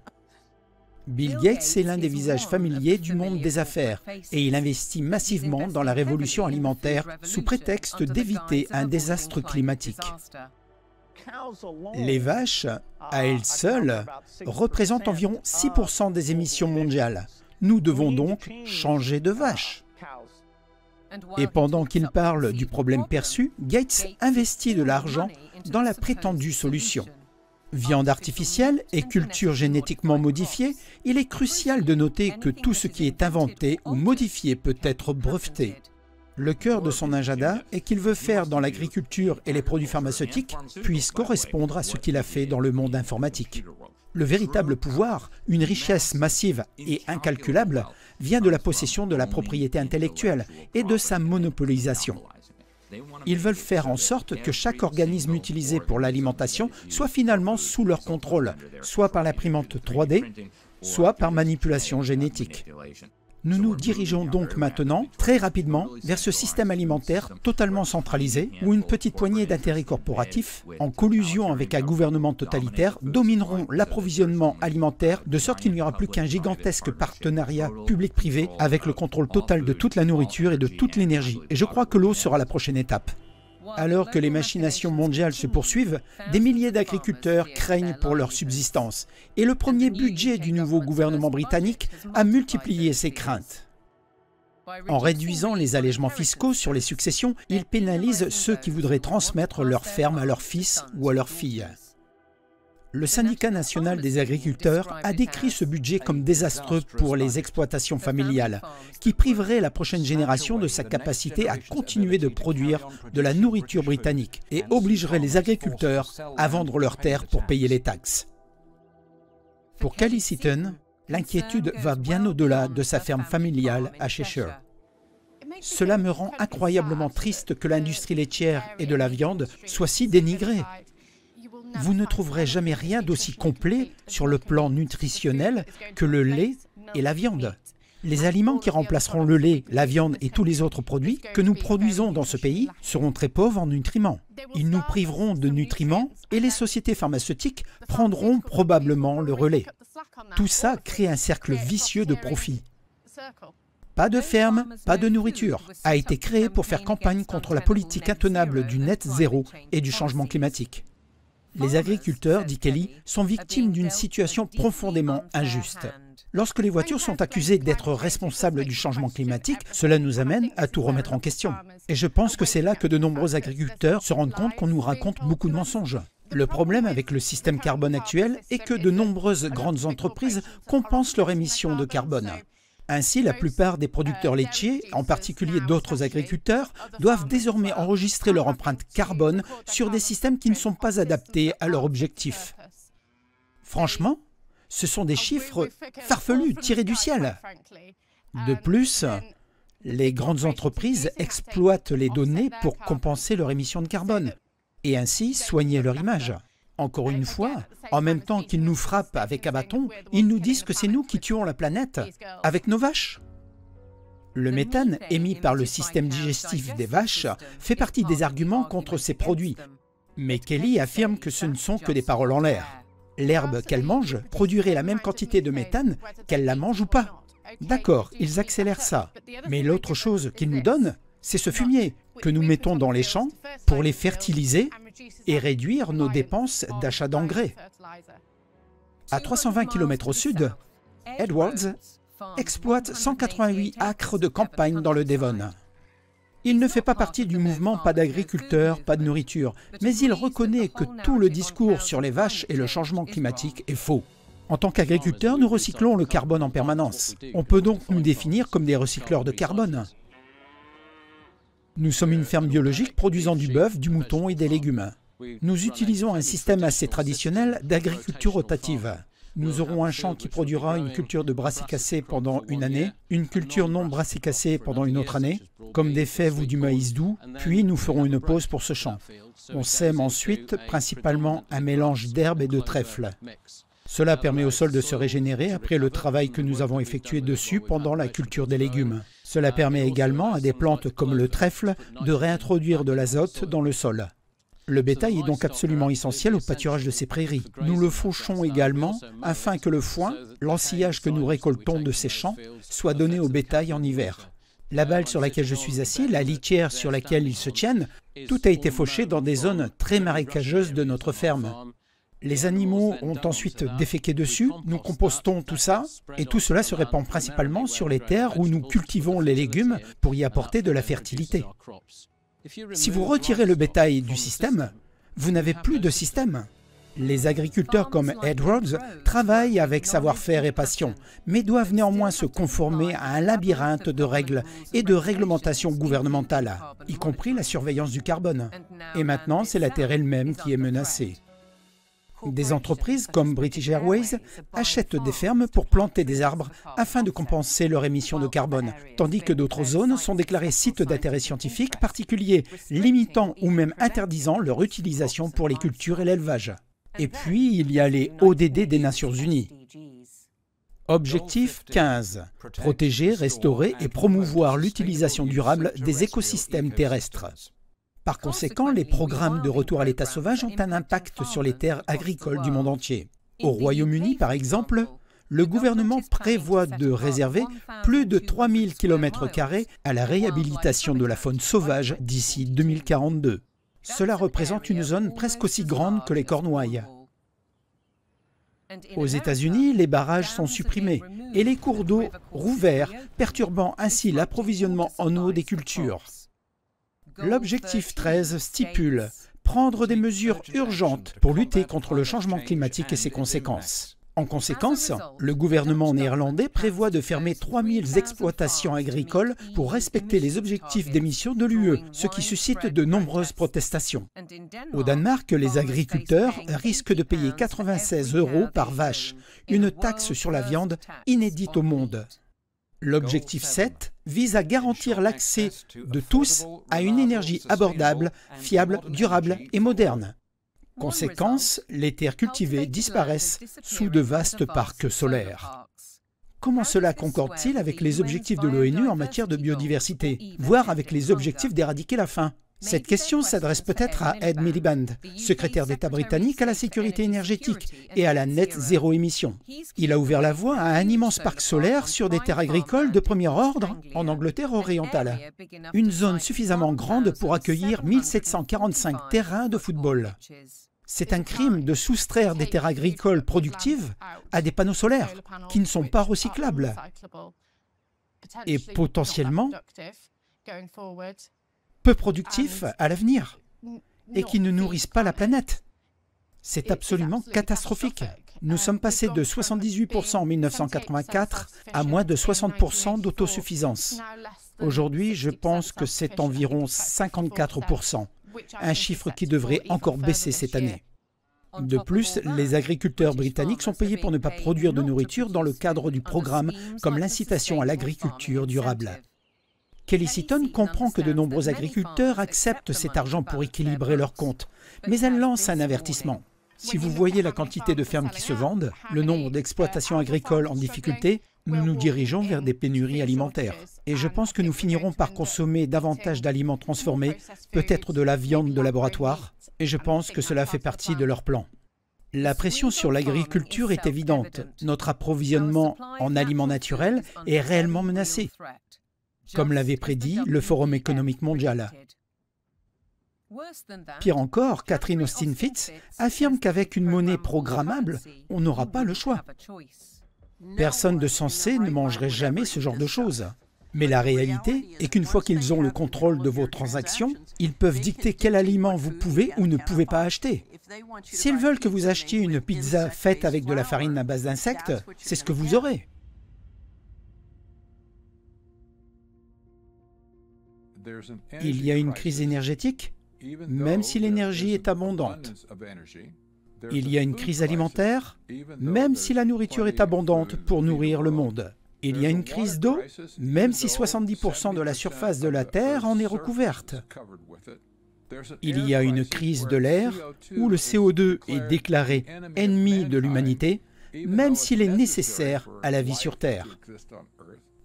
Bill Gates est l'un des visages familiers du monde des affaires et il investit massivement dans la révolution alimentaire sous prétexte d'éviter un désastre climatique. Les vaches, à elles seules, représentent environ 6% des émissions mondiales. Nous devons donc changer de vache. Et pendant qu'il parle du problème perçu, Gates investit de l'argent dans la prétendue solution. Viande artificielle et culture génétiquement modifiée, il est crucial de noter que tout ce qui est inventé ou modifié peut être breveté. Le cœur de son agenda est qu'il veut faire dans l'agriculture et les produits pharmaceutiques puisse correspondre à ce qu'il a fait dans le monde informatique. Le véritable pouvoir, une richesse massive et incalculable, vient de la possession de la propriété intellectuelle et de sa monopolisation. Ils veulent faire en sorte que chaque organisme utilisé pour l'alimentation soit finalement sous leur contrôle, soit par l'imprimante 3D, soit par manipulation génétique. Nous nous dirigeons donc maintenant, très rapidement, vers ce système alimentaire totalement centralisé, où une petite poignée d'intérêts corporatifs, en collusion avec un gouvernement totalitaire, domineront l'approvisionnement alimentaire, de sorte qu'il n'y aura plus qu'un gigantesque partenariat public-privé avec le contrôle total de toute la nourriture et de toute l'énergie. Et je crois que l'eau sera la prochaine étape. Alors que les machinations mondiales se poursuivent, des milliers d'agriculteurs craignent pour leur subsistance. Et le premier budget du nouveau gouvernement britannique a multiplié ces craintes. En réduisant les allègements fiscaux sur les successions, ils pénalisent ceux qui voudraient transmettre leur ferme à leurs fils ou à leurs filles. Le syndicat national des agriculteurs a décrit ce budget comme désastreux pour les exploitations familiales, qui priverait la prochaine génération de sa capacité à continuer de produire de la nourriture britannique et obligerait les agriculteurs à vendre leurs terres pour payer les taxes. Pour Callie Seaton, l'inquiétude va bien au-delà de sa ferme familiale à Cheshire. Cela me rend incroyablement triste que l'industrie laitière et de la viande soit si dénigrée. Vous ne trouverez jamais rien d'aussi complet sur le plan nutritionnel que le lait et la viande. Les aliments qui remplaceront le lait, la viande et tous les autres produits que nous produisons dans ce pays seront très pauvres en nutriments. Ils nous priveront de nutriments et les sociétés pharmaceutiques prendront probablement le relais. Tout ça crée un cercle vicieux de profit. Pas de ferme, pas de nourriture, a été créé pour faire campagne contre la politique intenable du net zéro et du changement climatique. Les agriculteurs, dit Kelly, sont victimes d'une situation profondément injuste. Lorsque les voitures sont accusées d'être responsables du changement climatique, cela nous amène à tout remettre en question. Et je pense que c'est là que de nombreux agriculteurs se rendent compte qu'on nous raconte beaucoup de mensonges. Le problème avec le système carbone actuel est que de nombreuses grandes entreprises compensent leurs émissions de carbone. Ainsi, la plupart des producteurs laitiers, en particulier d'autres agriculteurs, doivent désormais enregistrer leur empreinte carbone sur des systèmes qui ne sont pas adaptés à leur objectif. Franchement, ce sont des chiffres farfelus, tirés du ciel. De plus, les grandes entreprises exploitent les données pour compenser leur émission de carbone et ainsi soigner leur image. Encore une fois, en même temps qu'ils nous frappent avec un bâton, ils nous disent que c'est nous qui tuons la planète avec nos vaches. Le méthane émis par le système digestif des vaches fait partie des arguments contre ces produits. Mais Kelly affirme que ce ne sont que des paroles en l'air. L'herbe qu'elle mange produirait la même quantité de méthane qu'elle la mange ou pas. D'accord, ils accélèrent ça. Mais l'autre chose qu'ils nous donnent, c'est ce fumier que nous mettons dans les champs pour les fertiliser et réduire nos dépenses d'achat d'engrais. À 320 km au sud, Edwards exploite 188 acres de campagne dans le Devon. Il ne fait pas partie du mouvement « Pas d'agriculteurs, pas de nourriture », mais il reconnaît que tout le discours sur les vaches et le changement climatique est faux. En tant qu'agriculteurs, nous recyclons le carbone en permanence. On peut donc nous définir comme des recycleurs de carbone. Nous sommes une ferme biologique produisant du bœuf, du mouton et des légumes. Nous utilisons un système assez traditionnel d'agriculture rotative. Nous aurons un champ qui produira une culture de brassicacées pendant une année, une culture non brassicacée pendant une autre année, comme des fèves ou du maïs doux, puis nous ferons une pause pour ce champ. On sème ensuite principalement un mélange d'herbes et de trèfle. Cela permet au sol de se régénérer après le travail que nous avons effectué dessus pendant la culture des légumes. Cela permet également à des plantes comme le trèfle de réintroduire de l'azote dans le sol. Le bétail est donc absolument essentiel au pâturage de ces prairies. Nous le fauchons également afin que le foin, l'ensillage que nous récoltons de ces champs, soit donné au bétail en hiver. La balle sur laquelle je suis assis, la litière sur laquelle ils se tiennent, tout a été fauché dans des zones très marécageuses de notre ferme. Les animaux ont ensuite déféqué dessus, nous compostons tout ça, et tout cela se répand principalement sur les terres où nous cultivons les légumes pour y apporter de la fertilité. Si vous retirez le bétail du système, vous n'avez plus de système. Les agriculteurs comme Edwards travaillent avec savoir-faire et passion, mais doivent néanmoins se conformer à un labyrinthe de règles et de réglementations gouvernementales, y compris la surveillance du carbone. Et maintenant, c'est la terre elle-même qui est menacée. Des entreprises comme British Airways achètent des fermes pour planter des arbres afin de compenser leur émission de carbone, tandis que d'autres zones sont déclarées sites d'intérêt scientifique particulier, limitant ou même interdisant leur utilisation pour les cultures et l'élevage. Et puis, il y a les ODD des Nations Unies. Objectif 15. Protéger, restaurer et promouvoir l'utilisation durable des écosystèmes terrestres. Par conséquent, les programmes de retour à l'état sauvage ont un impact sur les terres agricoles du monde entier. Au Royaume-Uni, par exemple, le gouvernement prévoit de réserver plus de 3000 km² à la réhabilitation de la faune sauvage d'ici 2042. Cela représente une zone presque aussi grande que les Cornouailles. Aux États-Unis, les barrages sont supprimés et les cours d'eau rouverts, perturbant ainsi l'approvisionnement en eau des cultures. L'objectif 13 stipule prendre des mesures urgentes pour lutter contre le changement climatique et ses conséquences. En conséquence, le gouvernement néerlandais prévoit de fermer 3000 exploitations agricoles pour respecter les objectifs d'émissions de l'UE, ce qui suscite de nombreuses protestations. Au Danemark, les agriculteurs risquent de payer 96 € par vache, une taxe sur la viande inédite au monde. L'objectif 7 vise à garantir l'accès de tous à une énergie abordable, fiable, durable et moderne. Conséquence, les terres cultivées disparaissent sous de vastes parcs solaires. Comment cela concorde-t-il avec les objectifs de l'ONU en matière de biodiversité, voire avec les objectifs d'éradiquer la faim? Cette question s'adresse peut-être à Ed Miliband, secrétaire d'État britannique à la sécurité énergétique et à la net zéro émission. Il a ouvert la voie à un immense parc solaire sur des terres agricoles de premier ordre en Angleterre orientale. Une zone suffisamment grande pour accueillir 1745 terrains de football. C'est un crime de soustraire des terres agricoles productives à des panneaux solaires qui ne sont pas recyclables et potentiellement peu productifs à l'avenir et qui ne nourrissent pas la planète. C'est absolument catastrophique. Nous sommes passés de 78% en 1984 à moins de 60% d'autosuffisance. Aujourd'hui, je pense que c'est environ 54%. Un chiffre qui devrait encore baisser cette année. De plus, les agriculteurs britanniques sont payés pour ne pas produire de nourriture dans le cadre du programme comme l'incitation à l'agriculture durable. Kelly Seaton comprend que de nombreux agriculteurs acceptent cet argent pour équilibrer leurs comptes, mais elle lance un avertissement. Si vous voyez la quantité de fermes qui se vendent, le nombre d'exploitations agricoles en difficulté, nous nous dirigeons vers des pénuries alimentaires. Et je pense que nous finirons par consommer davantage d'aliments transformés, peut-être de la viande de laboratoire, et je pense que cela fait partie de leur plan. La pression sur l'agriculture est évidente. Notre approvisionnement en aliments naturels est réellement menacé, comme l'avait prédit le Forum économique mondial. Pire encore, Catherine Austin-Fitts affirme qu'avec une monnaie programmable, on n'aura pas le choix. Personne de sensé ne mangerait jamais ce genre de choses. Mais la réalité est qu'une fois qu'ils ont le contrôle de vos transactions, ils peuvent dicter quel aliment vous pouvez ou ne pouvez pas acheter. S'ils veulent que vous achetiez une pizza faite avec de la farine à base d'insectes, c'est ce que vous aurez. Il y a une crise énergétique, même si l'énergie est abondante. Il y a une crise alimentaire, même si la nourriture est abondante pour nourrir le monde. Il y a une crise d'eau, même si 70% de la surface de la Terre en est recouverte. Il y a une crise de l'air, où le CO2 est déclaré ennemi de l'humanité, même s'il est nécessaire à la vie sur Terre.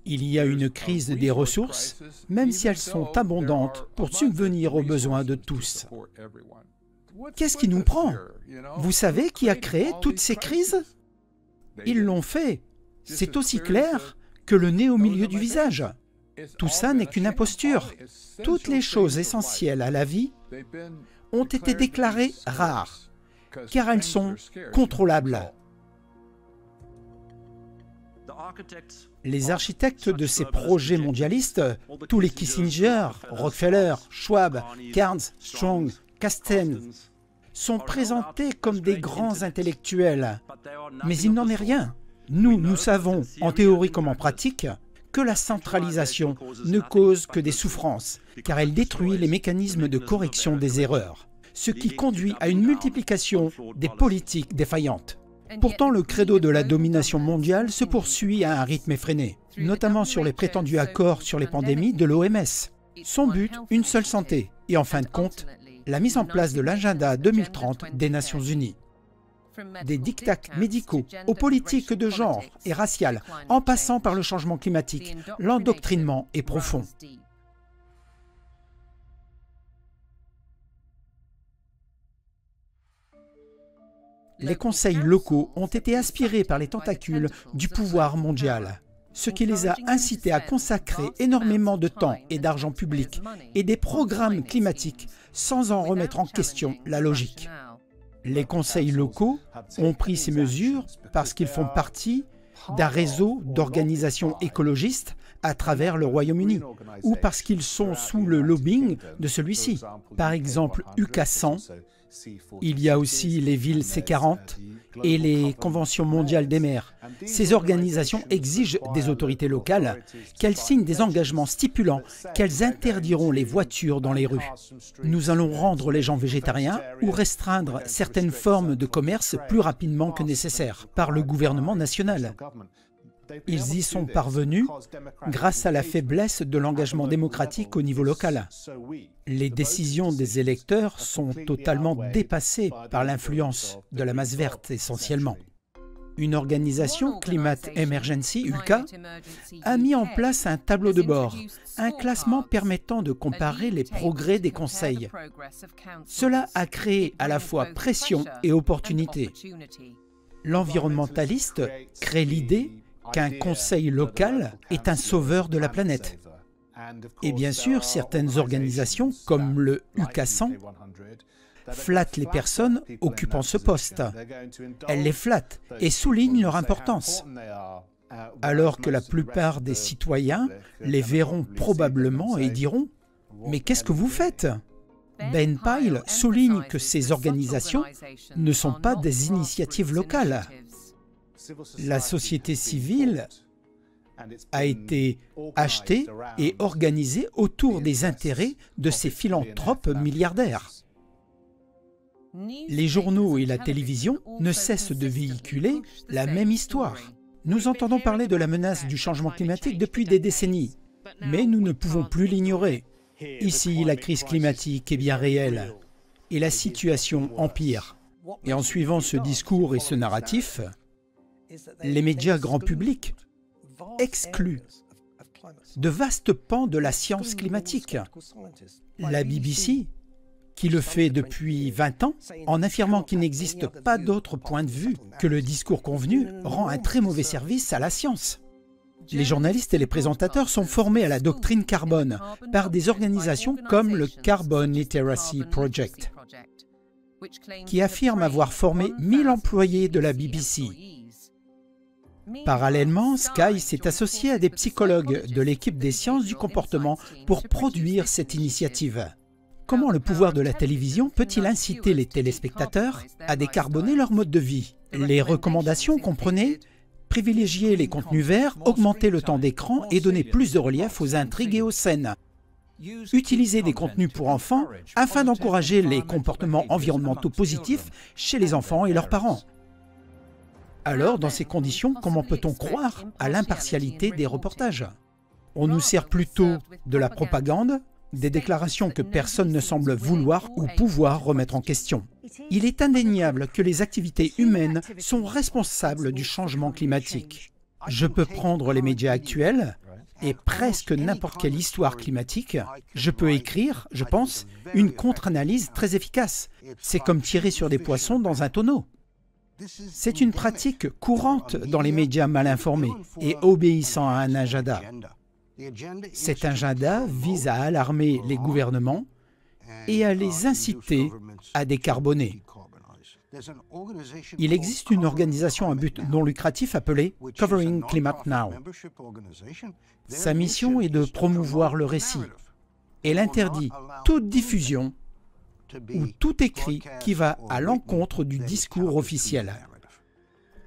Il y a une crise des ressources, même si elles sont abondantes pour subvenir aux besoins de tous. Qu'est-ce qui nous prend? Vous savez qui a créé toutes ces crises? Ils l'ont fait. C'est aussi clair que le nez au milieu du visage. Tout ça n'est qu'une imposture. Toutes les choses essentielles à la vie ont été déclarées rares, car elles sont contrôlables. Les architectes de ces projets mondialistes, tous les Kissinger, Rockefeller, Schwab, Cairns, Strong, Kasten, sont présentés comme des grands intellectuels. Mais il n'en est rien. Nous savons, en théorie comme en pratique, que la centralisation ne cause que des souffrances, car elle détruit les mécanismes de correction des erreurs, ce qui conduit à une multiplication des politiques défaillantes. Pourtant, le credo de la domination mondiale se poursuit à un rythme effréné, notamment sur les prétendus accords sur les pandémies de l'OMS. Son but, une seule santé, et en fin de compte, la mise en place de l'agenda 2030 des Nations Unies. des diktats médicaux aux politiques de genre et raciales, en passant par le changement climatique, l'endoctrinement est profond. Les conseils locaux ont été aspirés par les tentacules du pouvoir mondial, ce qui les a incités à consacrer énormément de temps et d'argent public et des programmes climatiques sans en remettre en question la logique. Les conseils locaux ont pris ces mesures parce qu'ils font partie d'un réseau d'organisations écologistes à travers le Royaume-Uni, ou parce qu'ils sont sous le lobbying de celui-ci. Par exemple, UK100, il y a aussi les villes C40 et les conventions mondiales des mers. Ces organisations exigent des autorités locales qu'elles signent des engagements stipulant qu'elles interdiront les voitures dans les rues. Nous allons rendre les gens végétariens ou restreindre certaines formes de commerce plus rapidement que nécessaire par le gouvernement national. Ils y sont parvenus grâce à la faiblesse de l'engagement démocratique au niveau local. Les décisions des électeurs sont totalement dépassées par l'influence de la masse verte essentiellement. Une organisation, Climate Emergency, UK, a mis en place un tableau de bord, un classement permettant de comparer les progrès des conseils. Cela a créé à la fois pression et opportunité. L'environnementaliste crée l'idée qu'un conseil local est un sauveur de la planète. Et bien sûr, certaines organisations, comme le UK100, flattent les personnes occupant ce poste. Elles les flattent et soulignent leur importance, alors que la plupart des citoyens les verront probablement et diront « Mais qu'est-ce que vous faites ?» Ben Pyle souligne que ces organisations ne sont pas des initiatives locales. La société civile a été achetée et organisée autour des intérêts de ces philanthropes milliardaires. Les journaux et la télévision ne cessent de véhiculer la même histoire. Nous entendons parler de la menace du changement climatique depuis des décennies, mais nous ne pouvons plus l'ignorer. Ici, la crise climatique est bien réelle et la situation empire. Et en suivant ce discours et ce narratif, les médias grand public excluent de vastes pans de la science climatique. La BBC, qui le fait depuis 20 ans, en affirmant qu'il n'existe pas d'autre point de vue que le discours convenu, rend un très mauvais service à la science. Les journalistes et les présentateurs sont formés à la doctrine carbone par des organisations comme le Carbon Literacy Project, qui affirme avoir formé 1000 employés de la BBC. Parallèlement, Sky s'est associé à des psychologues de l'équipe des sciences du comportement pour produire cette initiative. Comment le pouvoir de la télévision peut-il inciter les téléspectateurs à décarboner leur mode de vie? Les recommandations comprenaient privilégier les contenus verts, augmenter le temps d'écran et donner plus de relief aux intrigues et aux scènes. Utiliser des contenus pour enfants afin d'encourager les comportements environnementaux positifs chez les enfants et leurs parents. Alors, dans ces conditions, comment peut-on croire à l'impartialité des reportages? On nous sert plutôt de la propagande, des déclarations que personne ne semble vouloir ou pouvoir remettre en question. Il est indéniable que les activités humaines sont responsables du changement climatique. Je peux prendre les médias actuels et presque n'importe quelle histoire climatique. Je peux écrire, je pense, une contre-analyse très efficace. C'est comme tirer sur des poissons dans un tonneau. C'est une pratique courante dans les médias mal informés et obéissant à un agenda. Cet agenda vise à alarmer les gouvernements et à les inciter à décarboner. Il existe une organisation à but non lucratif appelée Covering Climate Now. Sa mission est de promouvoir le récit. Elle interdit toute diffusion ou tout écrit qui va à l'encontre du discours officiel.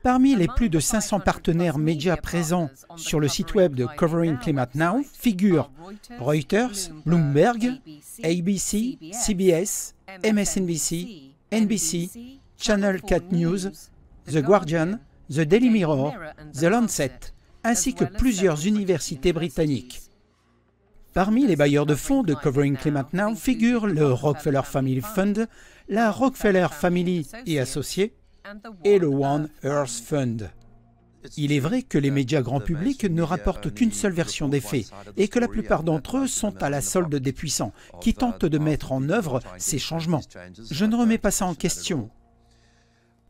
Parmi les plus de 500 partenaires médias présents sur le site web de Covering Climate Now figurent Reuters, Bloomberg, ABC, CBS, MSNBC, NBC, Channel 4 News, The Guardian, The Daily Mirror, The Lancet, ainsi que plusieurs universités britanniques. Parmi les bailleurs de fonds de Covering Climate Now figurent le Rockefeller Family Fund, la Rockefeller Family et Associés, et le One Earth Fund. Il est vrai que les médias grand public ne rapportent qu'une seule version des faits et que la plupart d'entre eux sont à la solde des puissants qui tentent de mettre en œuvre ces changements. Je ne remets pas ça en question.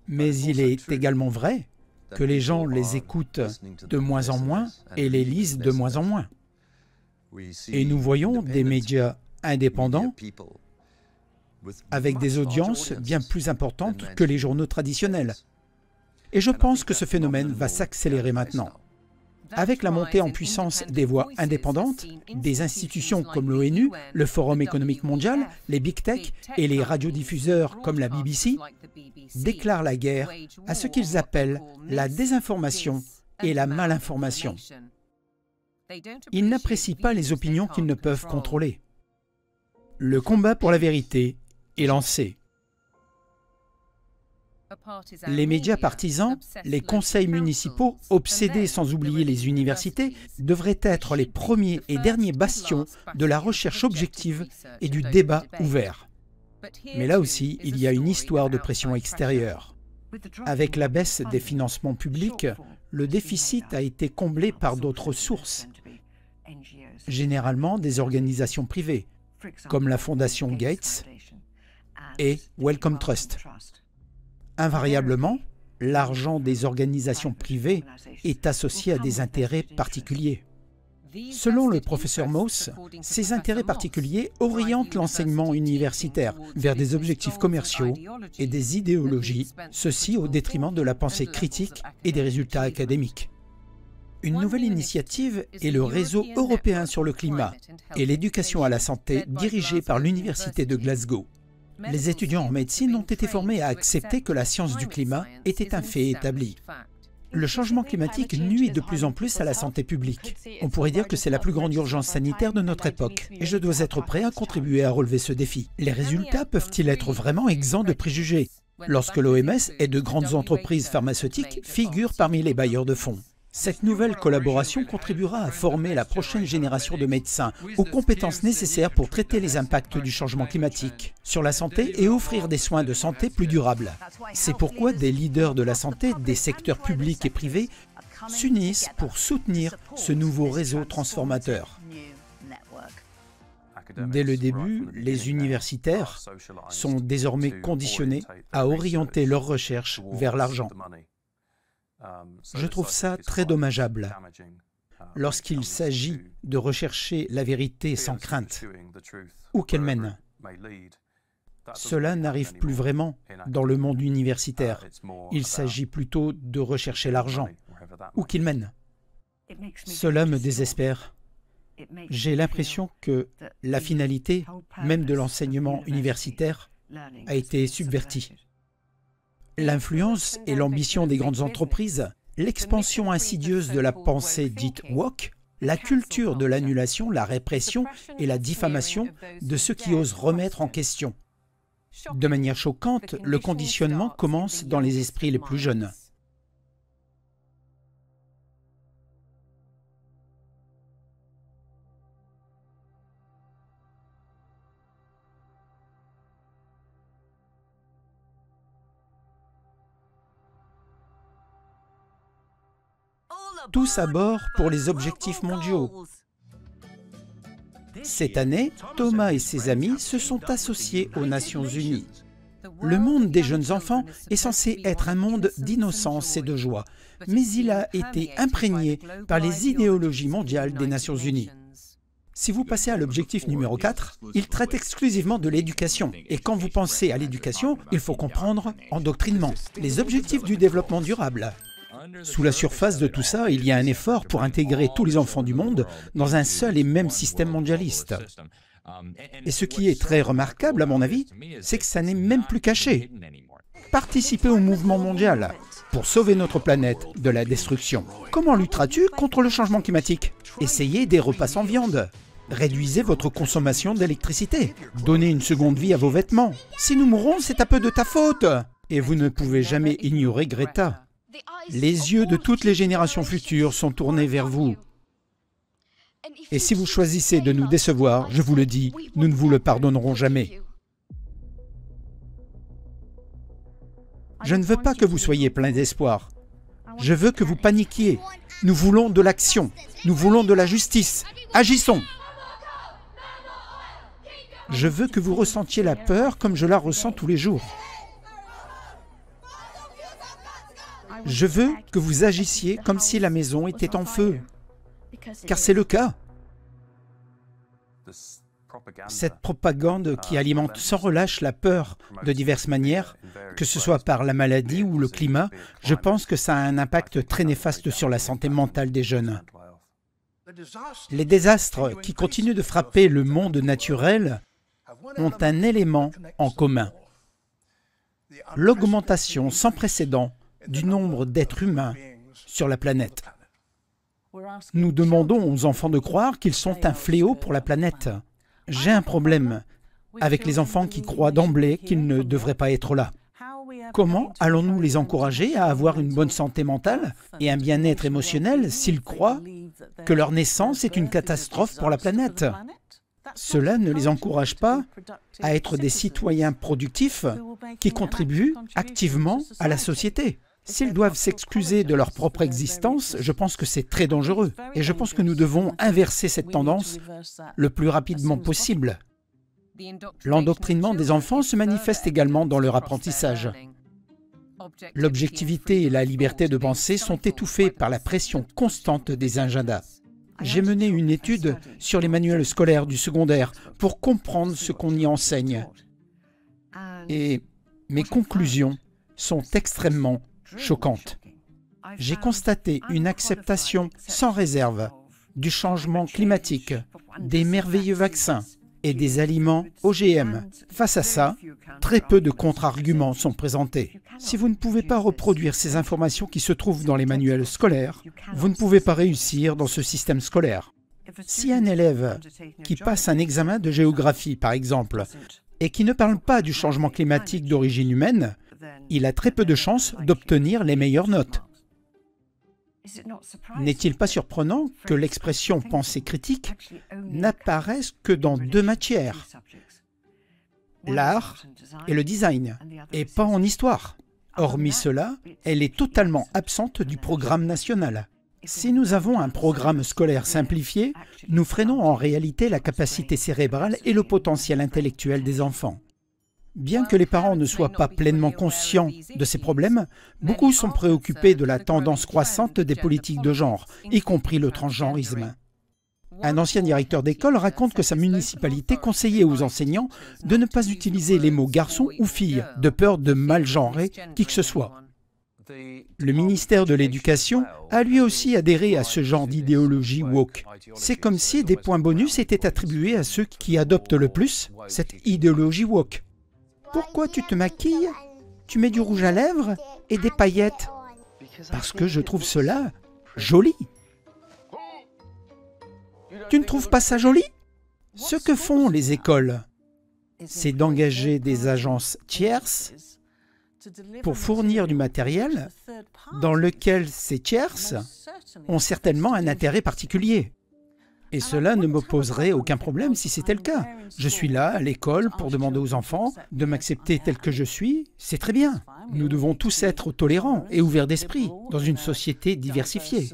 Mais il est également vrai que les gens les écoutent de moins en moins et les lisent de moins en moins. Et nous voyons des médias indépendants avec des audiences bien plus importantes que les journaux traditionnels. Et je pense que ce phénomène va s'accélérer maintenant. Avec la montée en puissance des voix indépendantes, des institutions comme l'ONU, le Forum économique mondial, les Big Tech et les radiodiffuseurs comme la BBC déclarent la guerre à ce qu'ils appellent la désinformation et la malinformation. Ils n'apprécient pas les opinions qu'ils ne peuvent contrôler. Le combat pour la vérité est lancé. Les médias partisans, les conseils municipaux, obsédés sans oublier les universités, devraient être les premiers et derniers bastions de la recherche objective et du débat ouvert. Mais là aussi, il y a une histoire de pression extérieure. Avec la baisse des financements publics, le déficit a été comblé par d'autres sources, généralement des organisations privées, comme la Fondation Gates et Wellcome Trust. Invariablement, l'argent des organisations privées est associé à des intérêts particuliers. Selon le professeur Mauss, ces intérêts particuliers orientent l'enseignement universitaire vers des objectifs commerciaux et des idéologies, ceci au détriment de la pensée critique et des résultats académiques. Une nouvelle initiative est le Réseau européen sur le climat et l'éducation à la santé dirigé par l'Université de Glasgow. Les étudiants en médecine ont été formés à accepter que la science du climat était un fait établi. Le changement climatique nuit de plus en plus à la santé publique. On pourrait dire que c'est la plus grande urgence sanitaire de notre époque, et je dois être prêt à contribuer à relever ce défi. Les résultats peuvent-ils être vraiment exempts de préjugés lorsque l'OMS et de grandes entreprises pharmaceutiques figurent parmi les bailleurs de fonds? Cette nouvelle collaboration contribuera à former la prochaine génération de médecins aux compétences nécessaires pour traiter les impacts du changement climatique sur la santé et offrir des soins de santé plus durables. C'est pourquoi des leaders de la santé des secteurs publics et privés s'unissent pour soutenir ce nouveau réseau transformateur. Dès le début, les universitaires sont désormais conditionnés à orienter leurs recherches vers l'argent. Je trouve ça très dommageable lorsqu'il s'agit de rechercher la vérité sans crainte, où qu'elle mène. Cela n'arrive plus vraiment dans le monde universitaire. Il s'agit plutôt de rechercher l'argent, où qu'il mène. Cela me désespère. J'ai l'impression que la finalité même de l'enseignement universitaire a été subvertie. L'influence et l'ambition des grandes entreprises, l'expansion insidieuse de la pensée dite woke, la culture de l'annulation, la répression et la diffamation de ceux qui osent remettre en question. De manière choquante, le conditionnement commence dans les esprits les plus jeunes. Tous à bord pour les objectifs mondiaux. Cette année, Thomas et ses amis se sont associés aux Nations Unies. Le monde des jeunes enfants est censé être un monde d'innocence et de joie, mais il a été imprégné par les idéologies mondiales des Nations Unies. Si vous passez à l'objectif numéro 4, il traite exclusivement de l'éducation. Et quand vous pensez à l'éducation, il faut comprendre endoctrinement, les objectifs du développement durable. Sous la surface de tout ça, il y a un effort pour intégrer tous les enfants du monde dans un seul et même système mondialiste. Et ce qui est très remarquable, à mon avis, c'est que ça n'est même plus caché. Participez au mouvement mondial pour sauver notre planète de la destruction. Comment lutteras-tu contre le changement climatique? Essayez des repas sans viande. Réduisez votre consommation d'électricité. Donnez une seconde vie à vos vêtements. Si nous mourons, c'est un peu de ta faute. Et vous ne pouvez jamais ignorer Greta. Les yeux de toutes les générations futures sont tournés vers vous. Et si vous choisissez de nous décevoir, je vous le dis, nous ne vous le pardonnerons jamais. Je ne veux pas que vous soyez plein d'espoir. Je veux que vous paniquiez. Nous voulons de l'action. Nous voulons de la justice. Agissons! Je veux que vous ressentiez la peur comme je la ressens tous les jours. Je veux que vous agissiez comme si la maison était en feu, car c'est le cas. Cette propagande qui alimente sans relâche la peur de diverses manières, que ce soit par la maladie ou le climat, je pense que ça a un impact très néfaste sur la santé mentale des jeunes. Les désastres qui continuent de frapper le monde naturel ont un élément en commun: l'augmentation sans précédent du nombre d'êtres humains sur la planète. Nous demandons aux enfants de croire qu'ils sont un fléau pour la planète. J'ai un problème avec les enfants qui croient d'emblée qu'ils ne devraient pas être là. Comment allons-nous les encourager à avoir une bonne santé mentale et un bien-être émotionnel s'ils croient que leur naissance est une catastrophe pour la planète? Cela ne les encourage pas à être des citoyens productifs qui contribuent activement à la société. S'ils doivent s'excuser de leur propre existence, je pense que c'est très dangereux. Et je pense que nous devons inverser cette tendance le plus rapidement possible. L'endoctrinement des enfants se manifeste également dans leur apprentissage. L'objectivité et la liberté de penser sont étouffées par la pression constante des agendas. J'ai mené une étude sur les manuels scolaires du secondaire pour comprendre ce qu'on y enseigne. Et mes conclusions sont extrêmement choquantes. J'ai constaté une acceptation sans réserve du changement climatique, des merveilleux vaccins et des aliments OGM. Face à ça, très peu de contre-arguments sont présentés. Si vous ne pouvez pas reproduire ces informations qui se trouvent dans les manuels scolaires, vous ne pouvez pas réussir dans ce système scolaire. Si un élève qui passe un examen de géographie, par exemple, et qui ne parle pas du changement climatique d'origine humaine, il a très peu de chances d'obtenir les meilleures notes. N'est-il pas surprenant que l'expression « pensée critique » n'apparaisse que dans deux matières, l'art et le design, et pas en histoire? Hormis cela, elle est totalement absente du programme national. Si nous avons un programme scolaire simplifié, nous freinons en réalité la capacité cérébrale et le potentiel intellectuel des enfants. Bien que les parents ne soient pas pleinement conscients de ces problèmes, beaucoup sont préoccupés de la tendance croissante des politiques de genre, y compris le transgenrisme. Un ancien directeur d'école raconte que sa municipalité conseillait aux enseignants de ne pas utiliser les mots garçon ou fille, de peur de mal genrer qui que ce soit. Le ministère de l'Éducation a lui aussi adhéré à ce genre d'idéologie woke. C'est comme si des points bonus étaient attribués à ceux qui adoptent le plus cette idéologie woke. Pourquoi tu te maquilles? Tu mets du rouge à lèvres et des paillettes? Parce que je trouve cela joli. Tu ne trouves pas ça joli? Ce que font les écoles, c'est d'engager des agences tierces pour fournir du matériel dans lequel ces tierces ont certainement un intérêt particulier. Et cela ne me poserait aucun problème si c'était le cas. Je suis là, à l'école, pour demander aux enfants de m'accepter tel que je suis. C'est très bien. Nous devons tous être tolérants et ouverts d'esprit dans une société diversifiée.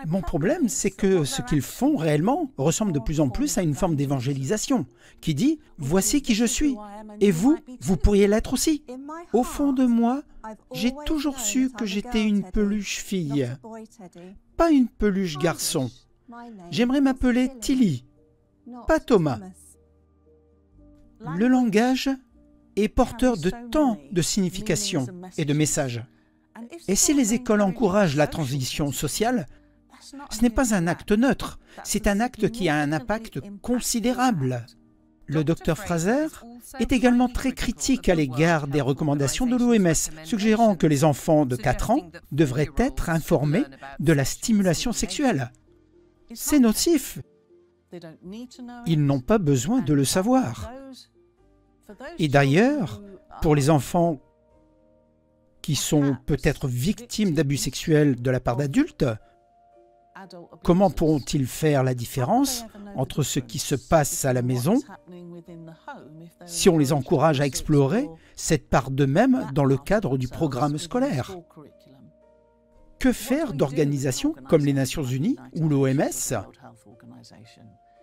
Mon problème, c'est que ce qu'ils font réellement ressemble de plus en plus à une forme d'évangélisation qui dit « Voici qui je suis, et vous, vous pourriez l'être aussi. » Au fond de moi, j'ai toujours su que j'étais une peluche fille, pas une peluche garçon. J'aimerais m'appeler Tilly, pas Thomas. Le langage est porteur de tant de significations et de messages. Et si les écoles encouragent la transition sociale, ce n'est pas un acte neutre, c'est un acte qui a un impact considérable. Le docteur Fraser est également très critique à l'égard des recommandations de l'OMS, suggérant que les enfants de 4 ans devraient être informés de la stimulation sexuelle. C'est nocif. Ils n'ont pas besoin de le savoir. Et d'ailleurs, pour les enfants qui sont peut-être victimes d'abus sexuels de la part d'adultes, comment pourront-ils faire la différence entre ce qui se passe à la maison si on les encourage à explorer cette part d'eux-mêmes dans le cadre du programme scolaire. Que faire d'organisations comme les Nations Unies ou l'OMS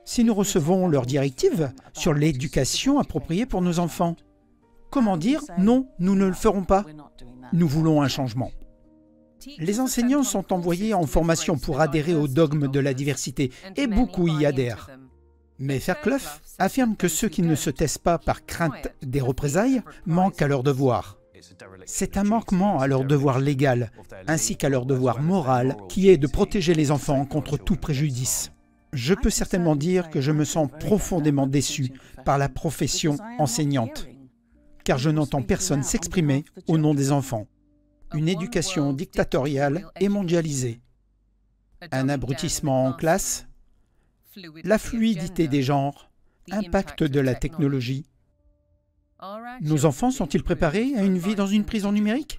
si nous recevons leurs directives sur l'éducation appropriée pour nos enfants? Comment dire « non, nous ne le ferons pas, nous voulons un changement ». Les enseignants sont envoyés en formation pour adhérer au dogme de la diversité et beaucoup y adhèrent. Mais Fairclough affirme que ceux qui ne se taisent pas par crainte des représailles manquent à leur devoir. C'est un manquement à leur devoir légal, ainsi qu'à leur devoir moral, qui est de protéger les enfants contre tout préjudice. Je peux certainement dire que je me sens profondément déçu par la profession enseignante, car je n'entends personne s'exprimer au nom des enfants. Une éducation dictatoriale et mondialisée, un abrutissement en classe, la fluidité des genres, impact de la technologie. Nos enfants sont-ils préparés à une vie dans une prison numérique?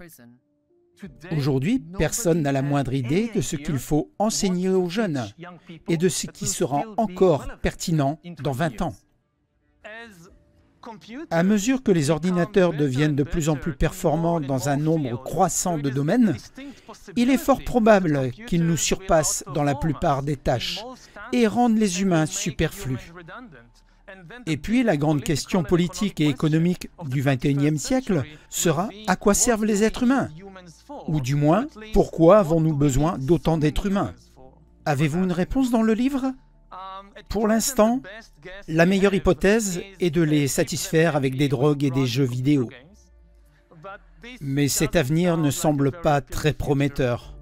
Aujourd'hui, personne n'a la moindre idée de ce qu'il faut enseigner aux jeunes et de ce qui sera encore pertinent dans 20 ans. À mesure que les ordinateurs deviennent de plus en plus performants dans un nombre croissant de domaines, il est fort probable qu'ils nous surpassent dans la plupart des tâches et rendent les humains superflus. Et puis la grande question politique et économique du XXIe siècle sera « à quoi servent les êtres humains ?» Ou du moins, pourquoi avons-nous besoin d'autant d'êtres humains? Avez-vous une réponse dans le livre? Pour l'instant, la meilleure hypothèse est de les satisfaire avec des drogues et des jeux vidéo. Mais cet avenir ne semble pas très prometteur.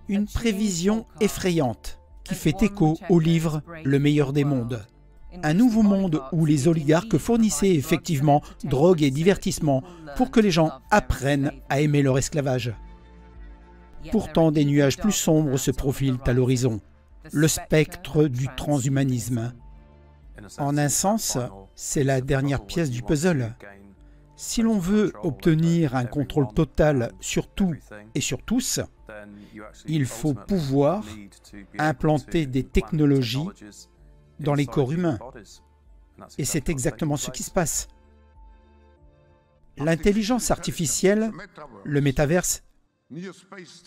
Une prévision effrayante qui fait écho au livre « Le meilleur des mondes ». Un nouveau monde où les oligarques fournissaient effectivement drogue et divertissement pour que les gens apprennent à aimer leur esclavage. Pourtant, des nuages plus sombres se profilent à l'horizon. Le spectre du transhumanisme. En un sens, c'est la dernière pièce du puzzle. Si l'on veut obtenir un contrôle total sur tout et sur tous, il faut pouvoir implanter des technologies dans les corps humains. Et c'est exactement ce qui se passe. L'intelligence artificielle, le métaverse,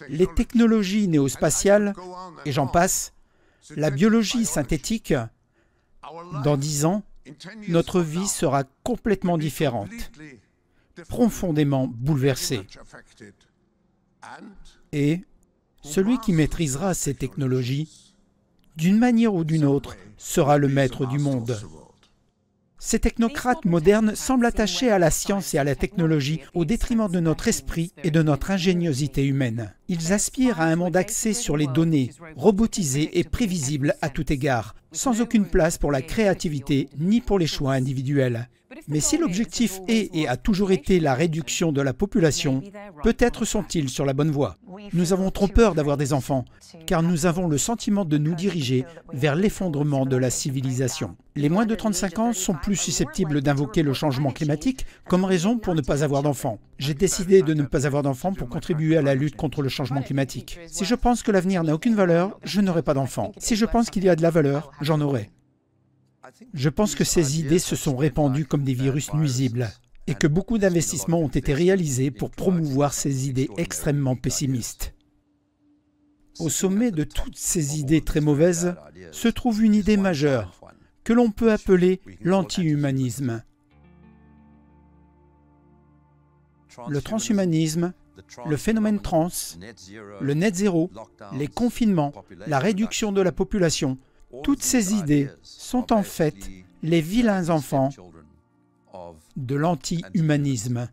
les technologies néospatiales, et j'en passe, la biologie synthétique, dans 10 ans, notre vie sera complètement différente, profondément bouleversée. Et celui qui maîtrisera ces technologies, d'une manière ou d'une autre, sera le maître du monde. Ces technocrates modernes semblent attachés à la science et à la technologie au détriment de notre esprit et de notre ingéniosité humaine. Ils aspirent à un monde axé sur les données, robotisé et prévisible à tout égard, sans aucune place pour la créativité ni pour les choix individuels. Mais si l'objectif est et a toujours été la réduction de la population, peut-être sont-ils sur la bonne voie. Nous avons trop peur d'avoir des enfants, car nous avons le sentiment de nous diriger vers l'effondrement de la civilisation. Les moins de 35 ans sont plus susceptibles d'invoquer le changement climatique comme raison pour ne pas avoir d'enfants. J'ai décidé de ne pas avoir d'enfants pour contribuer à la lutte contre le changement climatique. Si je pense que l'avenir n'a aucune valeur, je n'aurai pas d'enfants. Si je pense qu'il y a de la valeur, j'en aurai. Je pense que ces idées se sont répandues comme des virus nuisibles et que beaucoup d'investissements ont été réalisés pour promouvoir ces idées extrêmement pessimistes. Au sommet de toutes ces idées très mauvaises se trouve une idée majeure que l'on peut appeler l'anti-humanisme. Le transhumanisme, le phénomène trans, le net zéro, les confinements, la réduction de la population, toutes ces idées sont en fait les vilains enfants de l'anti-humanisme.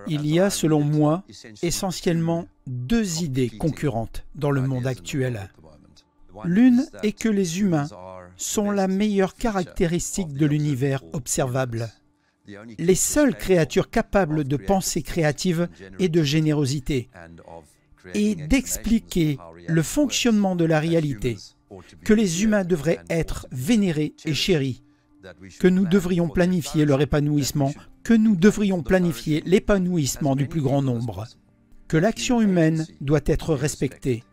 Il y a, selon moi, essentiellement deux idées concurrentes dans le monde actuel. L'une est que les humains sont la meilleure caractéristique de l'univers observable. Les seules créatures capables de pensée créative et de générosité, et d'expliquer le fonctionnement de la réalité, que les humains devraient être vénérés et chéris, que nous devrions planifier leur épanouissement, que nous devrions planifier l'épanouissement du plus grand nombre, que l'action humaine doit être respectée,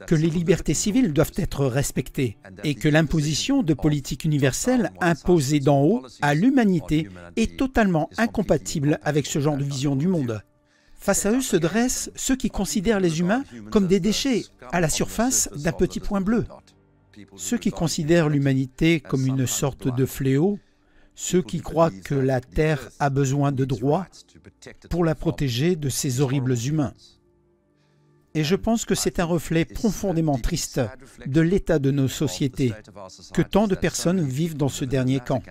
que les libertés civiles doivent être respectées et que l'imposition de politiques universelles imposées d'en haut à l'humanité est totalement incompatible avec ce genre de vision du monde. Face à eux se dressent ceux qui considèrent les humains comme des déchets à la surface d'un petit point bleu. Ceux qui considèrent l'humanité comme une sorte de fléau, ceux qui croient que la Terre a besoin de droits pour la protéger de ces horribles humains. Et je pense que c'est un reflet profondément triste de l'état de nos sociétés, que tant de personnes vivent dans ce dernier camp.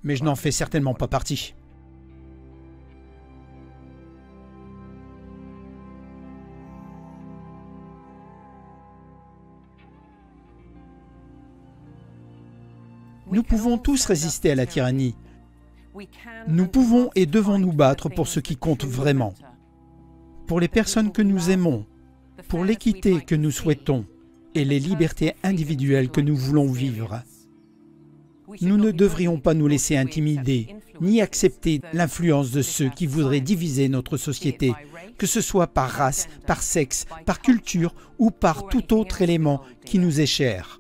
Mais je n'en fais certainement pas partie. Nous pouvons tous résister à la tyrannie. Nous pouvons et devons nous battre pour ce qui compte vraiment, pour les personnes que nous aimons, pour l'équité que nous souhaitons et les libertés individuelles que nous voulons vivre. Nous ne devrions pas nous laisser intimider, ni accepter l'influence de ceux qui voudraient diviser notre société, que ce soit par race, par sexe, par culture ou par tout autre élément qui nous est cher.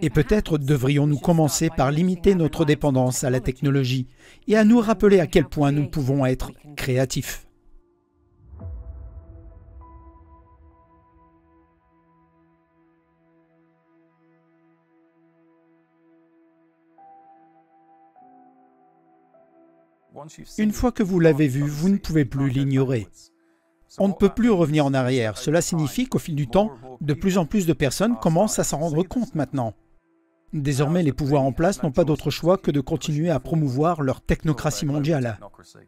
Et peut-être devrions-nous commencer par limiter notre dépendance à la technologie et à nous rappeler à quel point nous pouvons être créatifs. Une fois que vous l'avez vu, vous ne pouvez plus l'ignorer. On ne peut plus revenir en arrière. Cela signifie qu'au fil du temps, de plus en plus de personnes commencent à s'en rendre compte maintenant. Désormais, les pouvoirs en place n'ont pas d'autre choix que de continuer à promouvoir leur technocratie mondiale.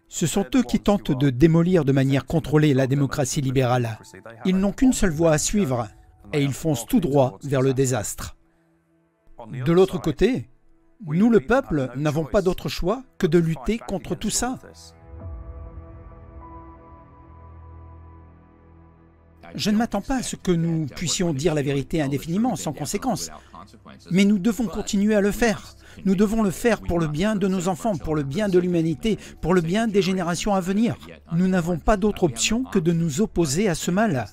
Ce sont eux qui tentent de démolir de manière contrôlée la démocratie libérale. Ils n'ont qu'une seule voie à suivre, et ils foncent tout droit vers le désastre. De l'autre côté, nous, le peuple, n'avons pas d'autre choix que de lutter contre tout ça. Je ne m'attends pas à ce que nous puissions dire la vérité indéfiniment, sans conséquence. Mais nous devons continuer à le faire. Nous devons le faire pour le bien de nos enfants, pour le bien de l'humanité, pour le bien des générations à venir. Nous n'avons pas d'autre option que de nous opposer à ce mal.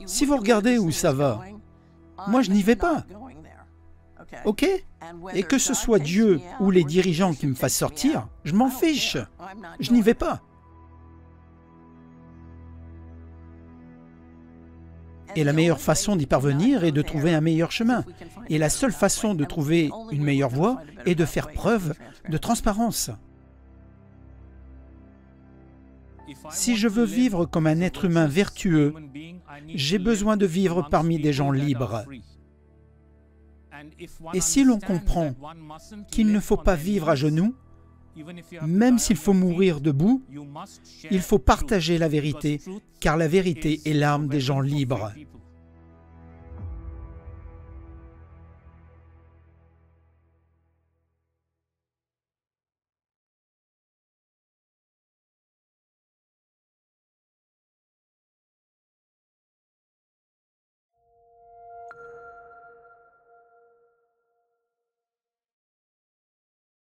Si vous regardez où ça va, moi je n'y vais pas. Ok? Et que ce soit Dieu ou les dirigeants qui me fassent sortir, je m'en fiche. Je n'y vais pas. Et la meilleure façon d'y parvenir est de trouver un meilleur chemin. Et la seule façon de trouver une meilleure voie est de faire preuve de transparence. Si je veux vivre comme un être humain vertueux, j'ai besoin de vivre parmi des gens libres. Et si l'on comprend qu'il ne faut pas vivre à genoux, même s'il faut mourir debout, il faut partager la vérité, car la vérité est l'arme des gens libres.